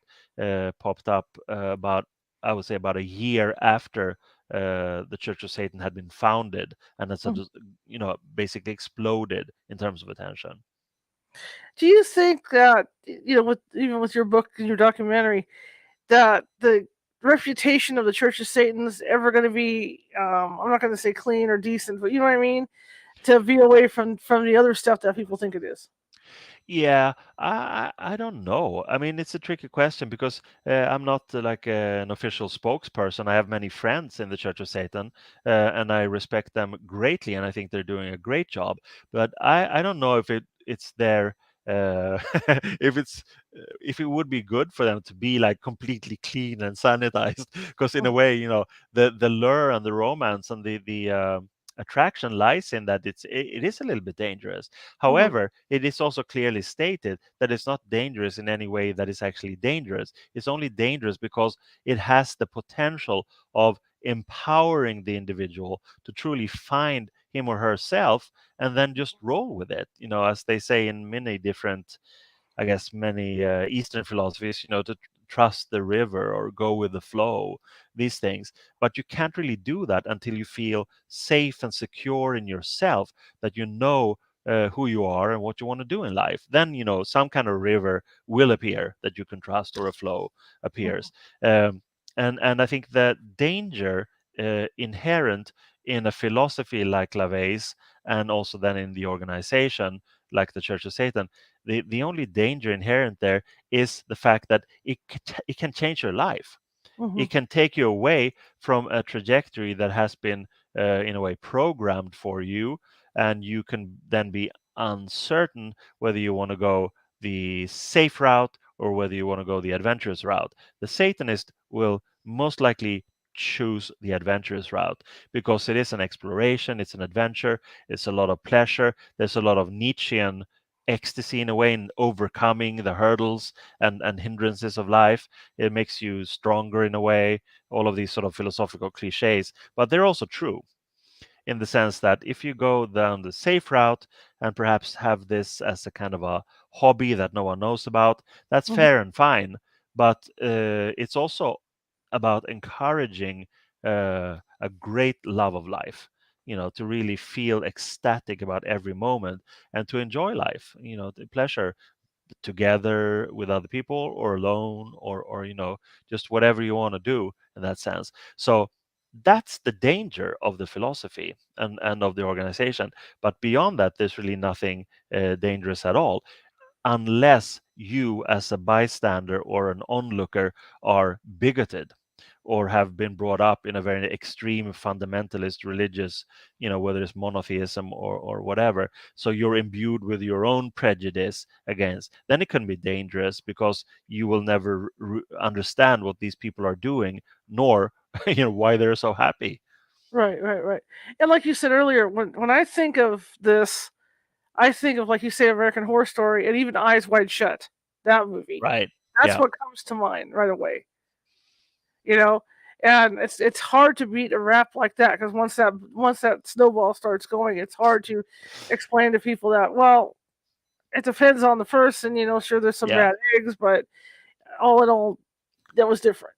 popped up about, I would say, about a year after the Church of Satan had been founded, and it's Hmm. basically exploded in terms of attention. Do you think that with even with your book and your documentary, that the reputation of the Church of Satan is ever going to be, I'm not going to say clean or decent, but you know what I mean, to be away from the other stuff that people think it is? Yeah, I don't know. I mean, it's a tricky question because I'm not like an official spokesperson. I have many friends in the Church of Satan, and I respect them greatly, and I think they're doing a great job. But I don't know if it's their if it would be good for them to be like completely clean and sanitized, because in a way, the lure and the romance and the attraction lies in that it is a little bit dangerous. Hmm. However, it is also clearly stated that it's not dangerous in any way that is actually dangerous. It's only dangerous because it has the potential of empowering the individual to truly find him or herself and then just roll with it. As they say in many different, I guess, many Eastern philosophies, to trust the river or go with the flow, these things. But you can't really do that until you feel safe and secure in yourself, that you know who you are and what you want to do in life. Then, some kind of river will appear that you can trust, or a flow appears. Um, and I think the danger inherent in a philosophy like LaVey's, and also then in the organization like the Church of Satan, the only danger inherent there is the fact that it can change your life. Hmm. It can take you away from a trajectory that has been in a way programmed for you, and you can then be uncertain whether you want to go the safe route or whether you want to go the adventurous route. The Satanist will most likely choose the adventurous route because it is an exploration, it's an adventure, it's a lot of pleasure, there's a lot of Nietzschean ecstasy in a way in overcoming the hurdles and hindrances of life. It makes you stronger in a way. All of these sort of philosophical cliches, but they're also true in the sense that if you go down the safe route and perhaps have this as a kind of a hobby that no one knows about, that's Mhm. fair and fine. But it's also about encouraging a great love of life, to really feel ecstatic about every moment and to enjoy life, the pleasure together with other people or alone or just whatever you want to do in that sense. So that's the danger of the philosophy and of the organization. But beyond that, there's really nothing dangerous at all, unless you as a bystander or an onlooker are bigoted or have been brought up in a very extreme fundamentalist religious, whether it's monotheism or whatever. So you're imbued with your own prejudice against, then it can be dangerous because you will never understand what these people are doing, nor why they're so happy. Right, right, right. And like you said earlier, when I think of this, I think of, like you say, American Horror Story and even Eyes Wide Shut. That movie. Right. That's Yeah. what comes to mind right away. You know, and it's hard to beat a rap like that because once that snowball starts going, it's hard to explain to people that, well, it depends on the person. Sure, there's some Yeah. bad eggs, but all in all, that was different.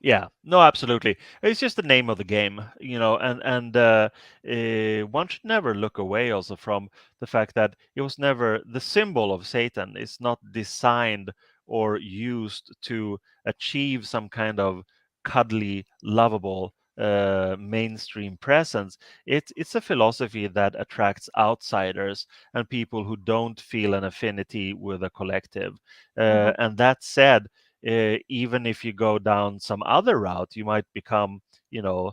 Yeah, no, absolutely. It's just the name of the game, and one should never look away also from the fact that it was never the symbol of Satan. It's not designed or used to achieve some kind of cuddly, lovable mainstream presence. It's a philosophy that attracts outsiders and people who don't feel an affinity with a collective. Hmm. And that said, even if you go down some other route, you might become, you know,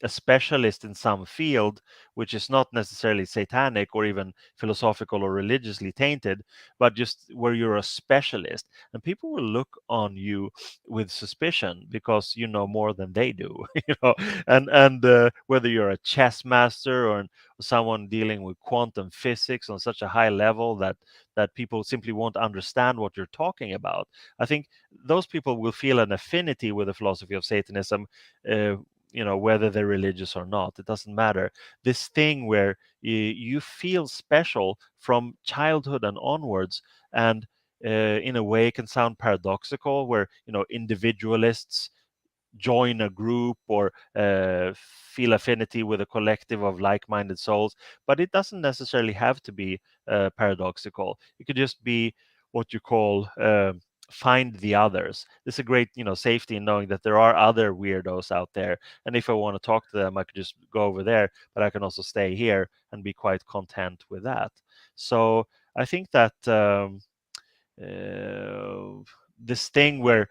a specialist in some field, which is not necessarily satanic or even philosophical or religiously tainted, but just where you're a specialist, and people will look on you with suspicion because you know more than they do, and whether you're a chess master or someone dealing with quantum physics on such a high level that people simply won't understand what you're talking about. I think those people will feel an affinity with the philosophy of Satanism, uh, whether they're religious or not. It doesn't matter. This thing where you feel special from childhood and onwards, and in a way can sound paradoxical, where individualists join a group or feel affinity with a collective of like-minded souls, but it doesn't necessarily have to be paradoxical. It could just be what you call find the others. There's a great safety in knowing that there are other weirdos out there, and if I want to talk to them, I could just go over there, but I can also stay here and be quite content with that. So I think that this thing where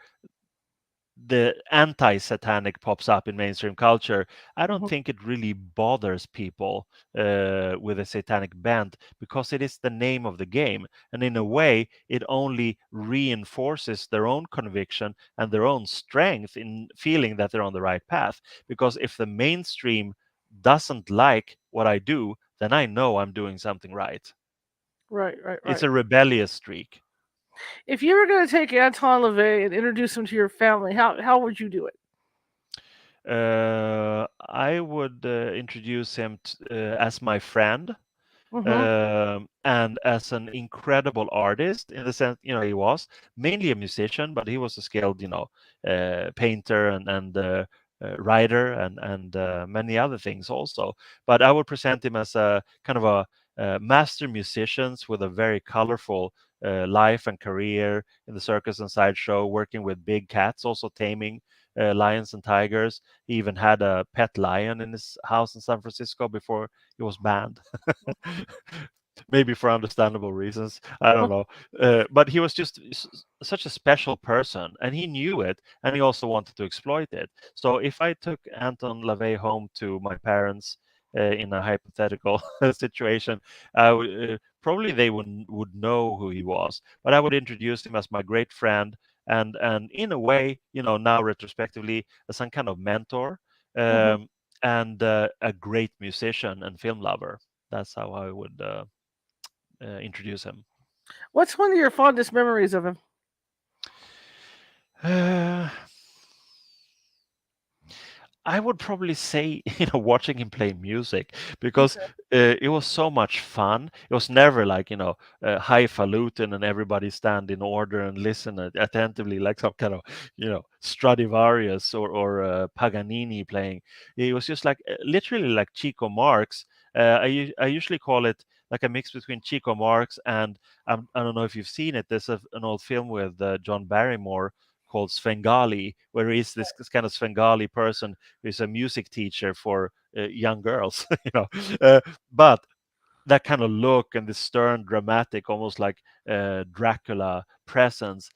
the anti-satanic pops up in mainstream culture, I don't Hmm. think it really bothers people with a satanic bent, because it is the name of the game, and in a way, it only reinforces their own conviction and their own strength in feeling that they're on the right path. Because if the mainstream doesn't like what I do, then I know I'm doing something right. Right, right, It's right. a rebellious streak. If you were going to take Anton LaVey and introduce him to your family, how would you do it? I would introduce him as my friend, Hmm. and as an incredible artist, in the sense, he was mainly a musician, but he was a skilled, painter and writer and many other things also. But I would present him as a kind of a master musician with a very colorful life and career in the circus and sideshow, working with big cats, also taming lions and tigers. He even had a pet lion in his house in San Francisco before he was banned. Maybe for understandable reasons. I don't know. But he was just such a special person, and he knew it, and he also wanted to exploit it. So if I took Anton LaVey home to my parents in a hypothetical situation, probably they would know who he was, but I would introduce him as my great friend, and in a way, now retrospectively, as some kind of mentor, Hmm. um, and a great musician and film lover. That's how I would introduce him. What's one of your fondest memories of him? Uh, I would probably say, watching him play music because Okay. it was so much fun. It was never like, highfalutin and everybody stand in order and listen attentively like some kind of, Stradivarius or Paganini playing. It was just like literally like Chico Marx. I usually call it like a mix between Chico Marx and I don't know if you've seen it. There's an old film with John Barrymore called Svengali, where he's this kind of Svengali person who's a music teacher for young girls, but that kind of look and the stern, dramatic, almost like Dracula presence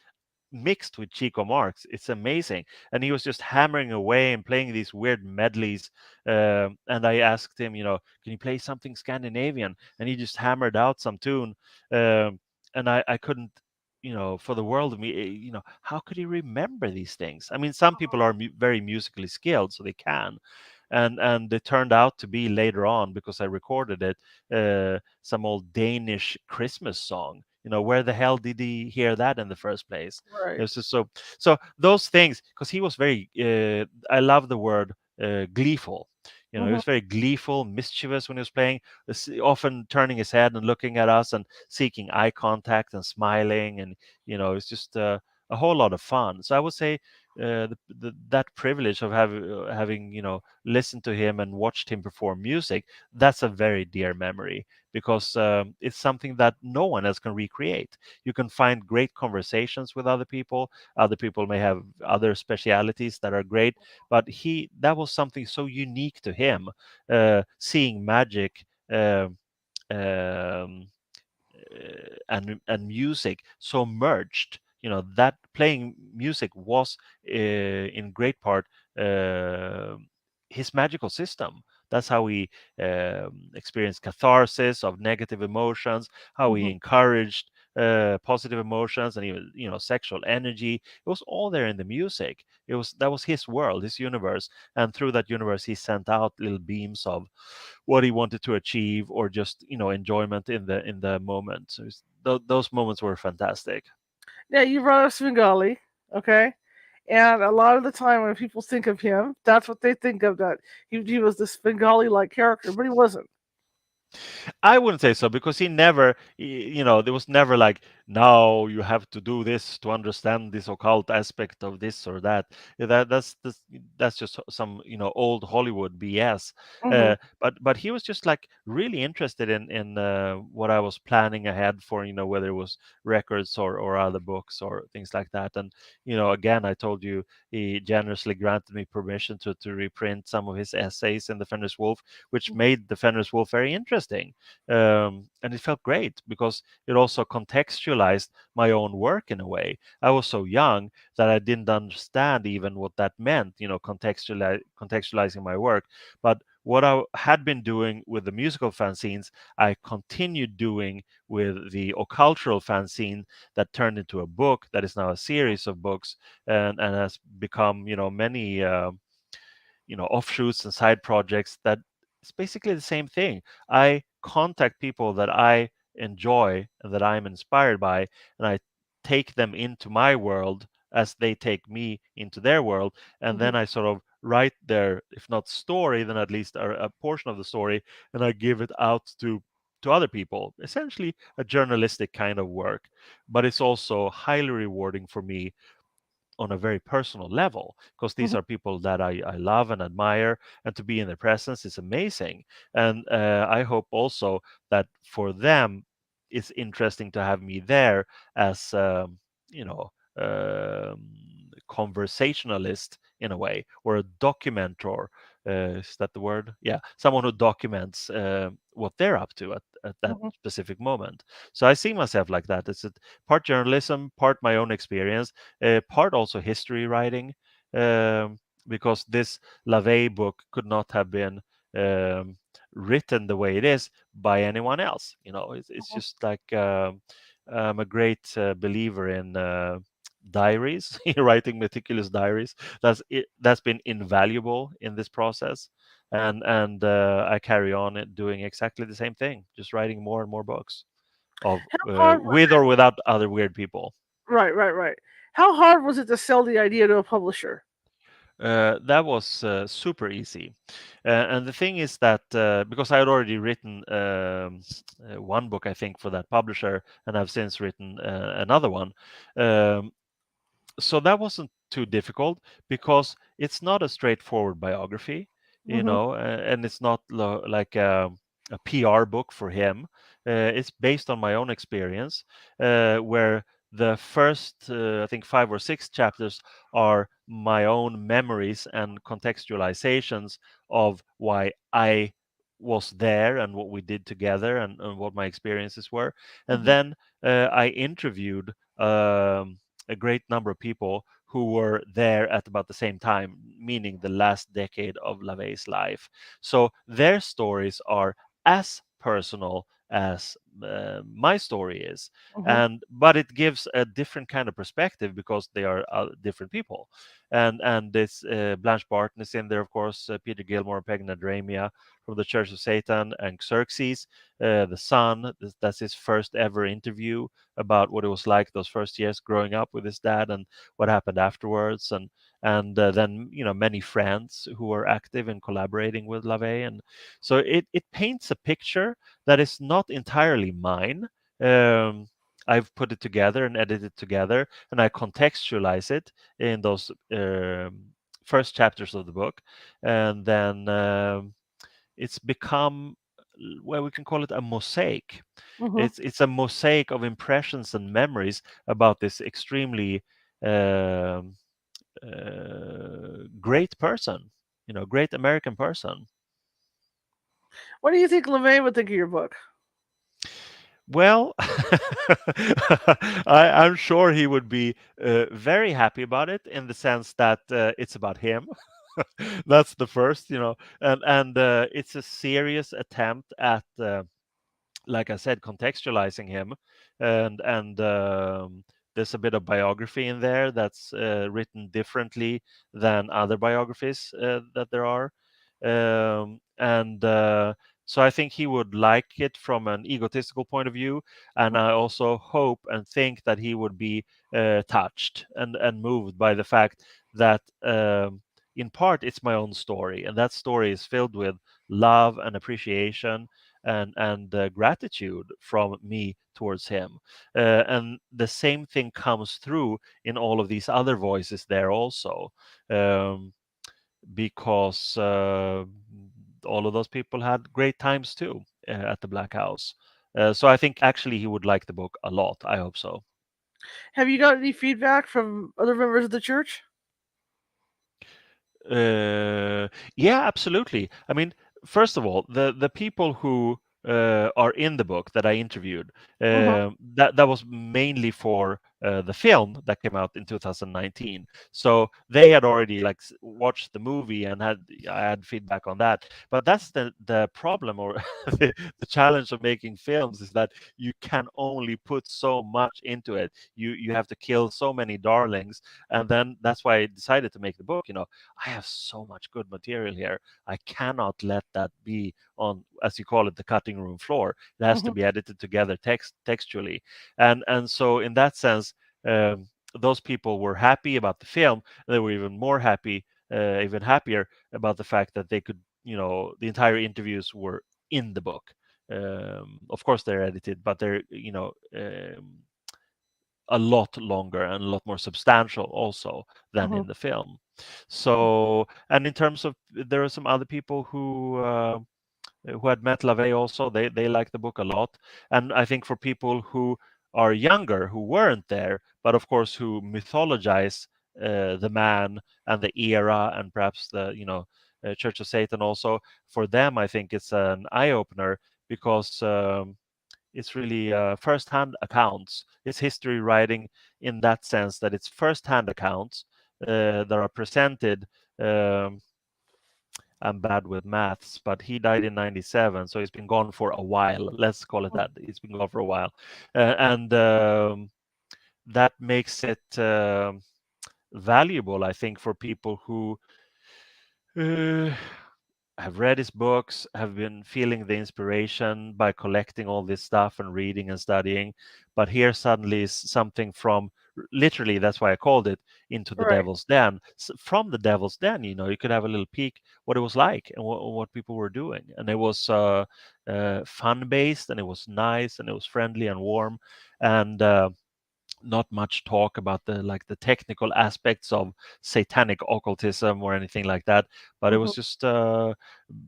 mixed with Chico Marx. It's amazing. And he was just hammering away and playing these weird medleys. And I asked him, can you play something Scandinavian? And he just hammered out some tune. And I couldn't, for the world of me, how could he remember these things? I mean, some people are very musically skilled, so they can. And it turned out to be later on because I recorded it, some old Danish Christmas song. Where the hell did he hear that in the first place? It Right. was just so those things, because he was very I love the word gleeful. He Hmm. was very gleeful, mischievous when he was playing, often turning his head and looking at us and seeking eye contact and smiling, and it's just a whole lot of fun. So I would say that privilege of having listened to him and watched him perform music, that's a very dear memory, because it's something that no one else can recreate. You can find great conversations with other people. Other people may have other specialities that are great, but that was something so unique to him, seeing magic. Um, and music so merged, that playing music was in great part uh, his magical system. That's how he experienced catharsis of negative emotions, how he Hmm. encouraged positive emotions, and even sexual energy. It was all there in the music. That was his world, his universe, and through that universe he sent out little beams of what he wanted to achieve, or just enjoyment in the moment. So those moments were fantastic. Now you brought up Svengali, okay? And a lot of the time when people think of him, that's what they think of, that he was this Bengali like character, but he wasn't. I wouldn't say so, because he never, there was never like, now you have to do this to understand this occult aspect of this or that. Yeah, that's just some old Hollywood BS. Hmm. But he was just like really interested in what I was planning ahead for, whether it was records or other books or things like that. And again, I told you he generously granted me permission to reprint some of his essays in the Fenris Wolf, which made the Fenris Wolf very interesting. And it felt great because it also contextualized my own work in a way. I was so young that I didn't understand even what that meant, contextualizing my work. But what I had been doing with the musical fanzines, I continued doing with the occultural fanzine that turned into a book that is now a series of books, and has become, many offshoots and side projects that it's basically the same thing. I contact people that I enjoy and that I'm inspired by, and I take them into my world as they take me into their world, and Hmm. then I sort of write their, if not story, then at least a portion of the story, and I give it out to other people. Essentially a journalistic kind of work, but it's also highly rewarding for me on a very personal level, because these Hmm. are people that I love and admire, and to be in their presence is amazing. And I hope also that for them it's interesting to have me there as you know um, conversationalist in a way, or a documenter. Is that the word? Yeah, someone who documents what they're up to at that Hmm. specific moment. So I see myself like that. It's a part journalism, part my own experience, part also history writing, um, because this LaVey book could not have been um, written the way it is by anyone else. It's just like I'm a great believer in diaries, writing meticulous diaries. That's been invaluable in this process, and I carry on doing exactly the same thing, just writing more and more books. of How hard was with or without other weird people. right, right, right. How hard was it to sell the idea to a publisher? That was super easy. And the thing is that because I had already written one book, I think, for that publisher, and I've since written another one. Um, so that wasn't too difficult because it's not a straightforward biography, Hmm. and it's not like a PR book for him. It's based on my own experience, where the first, I think, 5 or 6 chapters are my own memories and contextualizations of why I was there and what we did together and what my experiences were. And Hmm. then I interviewed a great number of people who were there at about the same time, meaning the last decade of LaVey's life. So their stories are as personal as my story is, Hmm. and but it gives a different kind of perspective because they are different people. And this Blanche Barton is in there, of course, Peter Gilmore, Pegna Dramia from the Church of Satan, and Xerxes, the son. That's his first ever interview about what it was like those first years growing up with his dad and what happened afterwards, and then many friends who were active in collaborating with LaVey. And so it paints a picture that is not entirely mine. um, I've put it together and edited together, and I contextualize it in those first chapters of the book, and then it's become, well, we can call it a mosaic. Hmm. It's a mosaic of impressions and memories about this extremely um, great person, great American person. What do you think LeVay would think of your book? Well, I'm sure he would be very happy about it in the sense that it's about him. That's the first, and it's a serious attempt at like I said, contextualizing him, and there's a bit of biography in there that's written differently than other biographies that there are, and so I think he would like it from an egotistical point of view, and I also hope and think that he would be touched and moved by the fact that. In part, it's my own story, and that story is filled with love and appreciation and gratitude from me towards him. And the same thing comes through in all of these other voices there also, um, because all of those people had great times too at the Black House. So I think actually he would like the book a lot. I hope so. Have you got any feedback from other members of the church? Uh, yeah, absolutely. I mean, first of all, the people who are in the book that I interviewed, Hmm. that was mainly for the film that came out in 2019. So they had already like watched the movie and I had feedback on that. But that's the problem or the challenge of making films is that you can only put so much into it. You have to kill so many darlings, and then that's why I decided to make the book. I have so much good material here. I cannot let that be on, as you call it, the cutting room floor. It has to Hmm. be edited together textually, and so in that sense, those people were happy about the film. They were even more happy, even happier about the fact that they could, the entire interviews were in the book. Of course, they're edited, but they're, a lot longer and a lot more substantial also than Hmm. in the film. So, and in terms of, there are some other people who had met LaVey also. They like the book a lot, and I think for people who are younger who weren't there, but of course who mythologize the man and the era and perhaps the Church of Satan also, for them I think it's an eye opener because. It's really first-hand accounts. It's history writing in that sense that it's first-hand accounts that are presented. Um, I'm bad with maths, but he died in 97, so he's been gone for a while. Let's call it that. He's been gone for a while. And that makes it valuable, I think, for people who uh, have read his books, have been feeling the inspiration by collecting all this stuff and reading and studying. But here suddenly is something from literally, that's why I called it Into the Right. Devil's Den. From the Devil's Den, you could have a little peek what it was like and what people were doing. And it was fun based, and it was nice, and it was friendly and warm. And not much talk about the technical aspects of satanic occultism or anything like that, but it Hmm. was just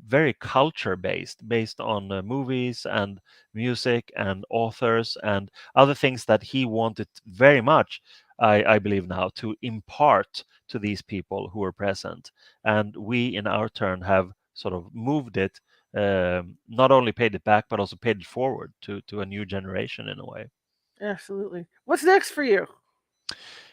very culture based on movies and music and authors and other things that he wanted very much, I believe now, to impart to these people who were present. And we in our turn have sort of moved it, not only paid it back but also paid it forward to a new generation in a way. Absolutely. What's next for you?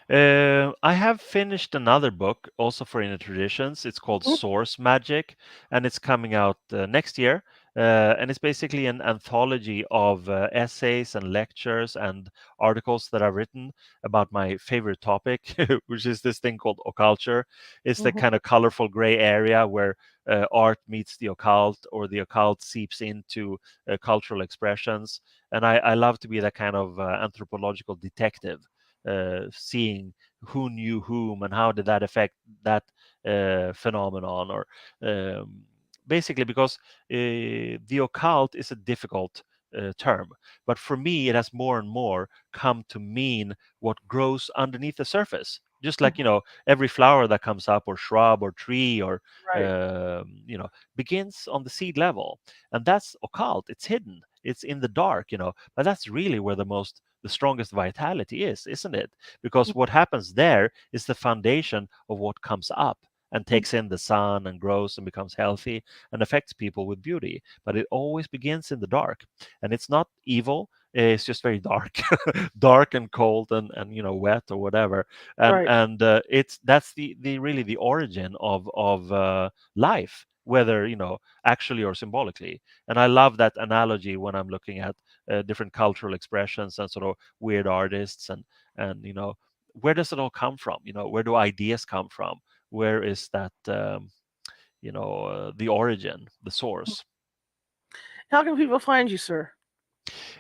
I have finished another book also for Inner Traditions. It's called Mhm. Source Magic, and it's coming out next year. And it's basically an anthology of essays and lectures and articles that I've written about my favorite topic, which is this thing called occulture. It's the Mhm. kind of colorful gray area where art meets the occult, or the occult seeps into cultural expressions. And I love to be that kind of anthropological detective, seeing who knew whom and how did that affect that phenomenon, or um, basically because the occult is a difficult term, but for me it has more and more come to mean what grows underneath the surface, just like Mhm. every flower that comes up, or shrub or tree, or Right. begins on the seed level. And that's occult. It's hidden, it's in the dark, but that's really where the strongest vitality is, isn't it? Because what happens there is the foundation of what comes up and Mhm. takes in the sun and grows and becomes healthy and affects people with beauty. But it always begins in the dark. And it's not evil. It's just very dark, dark and cold and wet or whatever. And Right. and that's the really the origin of life, whether actually or symbolically. And I love that analogy when I'm looking at different cultural expressions and sort of weird artists, and where does it all come from? Where do ideas come from? Where is that the origin, the source? How can people find you, sir?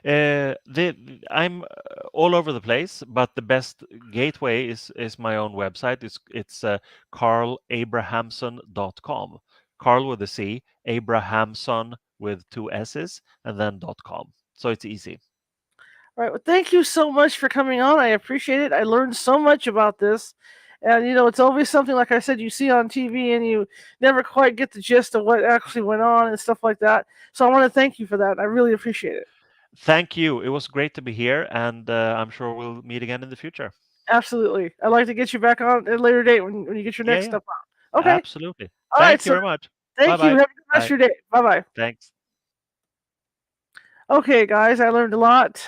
I'm all over the place, but the best gateway is my own website. It's carlabrahamsson.com. Carl with a C, Abrahamsson with two S's, and then .com. So it's easy. Right. Well, thank you so much for coming on. I appreciate it. I learned so much about this. And, it's always something, like I said, you see on TV and you never quite get the gist of what actually went on and stuff like that. So I want to thank you for that. I really appreciate it. Thank you. It was great to be here, and I'm sure we'll meet again in the future. Absolutely. I'd like to get you back on at a later date when you get your Yeah, next yeah, stuff out. Okay. absolutely. All right, Thank you sir. very much. Bye Thank you. bye. Have a good rest Bye. of your day. Bye bye. Thanks. Okay, guys, I learned a lot.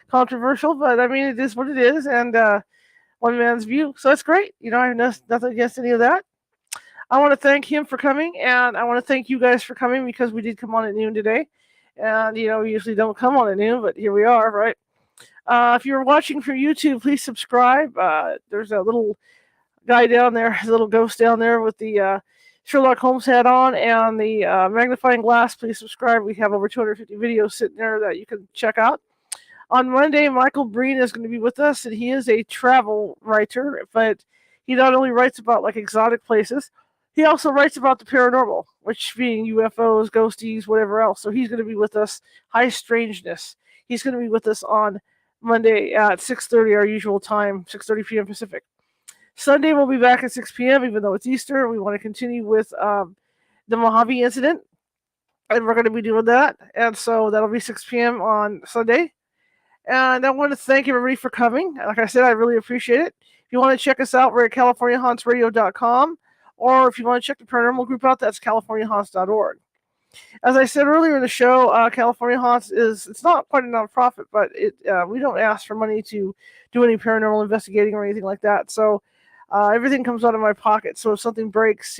Controversial, but I mean, it is what it is. And one man's view. So that's great. I have nothing against any of that. I want to thank him for coming, and I want to thank you guys for coming because we did come on at noon today. And, we usually don't come on at noon, but here we are, right? If you're watching from YouTube, please subscribe. There's a little guy down there, a little ghost down there with the Sherlock Holmes hat on and the magnifying glass. Please subscribe. We have over 250 videos sitting there that you can check out. On Monday, Michael Breen is going to be with us, and he is a travel writer, but he not only writes about like exotic places, he also writes about the paranormal, which being UFOs, ghosties, whatever else. So he's going to be with us. High strangeness. He's going to be with us on Monday at 6:30, our usual time, 6:30 p.m. Pacific. Sunday we'll be back at 6 p.m. Even though it's Easter, we want to continue with the Mojave incident, and we're going to be doing that. And so that'll be 6 p.m. on Sunday. And I want to thank everybody for coming. Like I said, I really appreciate it. If you want to check us out, we're at CaliforniaHauntsRadio.com. Or if you want to check the paranormal group out, that's CaliforniaHaunts.org. As I said earlier in the show, California Haunts it's not quite a nonprofit, but we don't ask for money to do any paranormal investigating or anything like that. So everything comes out of my pocket. So if something breaks,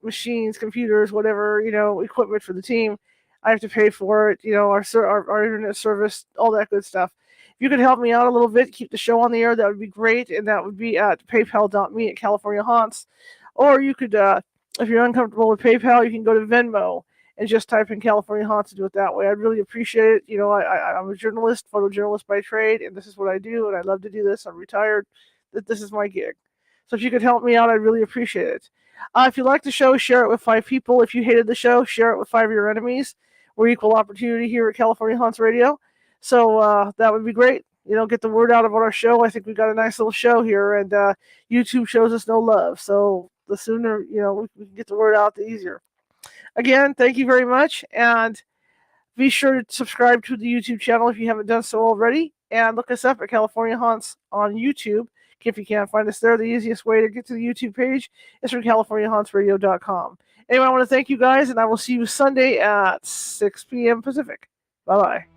machines, computers, whatever, equipment for the team, I have to pay for it. Our internet service, all that good stuff. If you could help me out a little bit, keep the show on the air, that would be great. And that would be at paypal.me at California Haunts. Or you could If you're uncomfortable with PayPal, you can go to Venmo and just type in California Haunts and do it that way. I'd really appreciate it. You know, I'm a journalist, photojournalist by trade, and this is what I do, and I love to do this. I'm retired. This is my gig. So if you could help me out, I'd really appreciate it. If you like the show, share it with 5 people. If you hated the show, share it with 5 of your enemies. We're equal opportunity here at California Haunts Radio. So that would be great. You know, get the word out about our show. I think we've got a nice little show here, and YouTube shows us no love. So the sooner, you know, we can get the word out, the easier. Again, thank you very much, and be sure to subscribe to the YouTube channel if you haven't done so already, and look us up at California Haunts on YouTube. If you can't find us there, the easiest way to get to the YouTube page is from CaliforniaHauntsRadio.com. Anyway, I want to thank you guys, and I will see you Sunday at 6 p.m. Pacific. Bye-bye.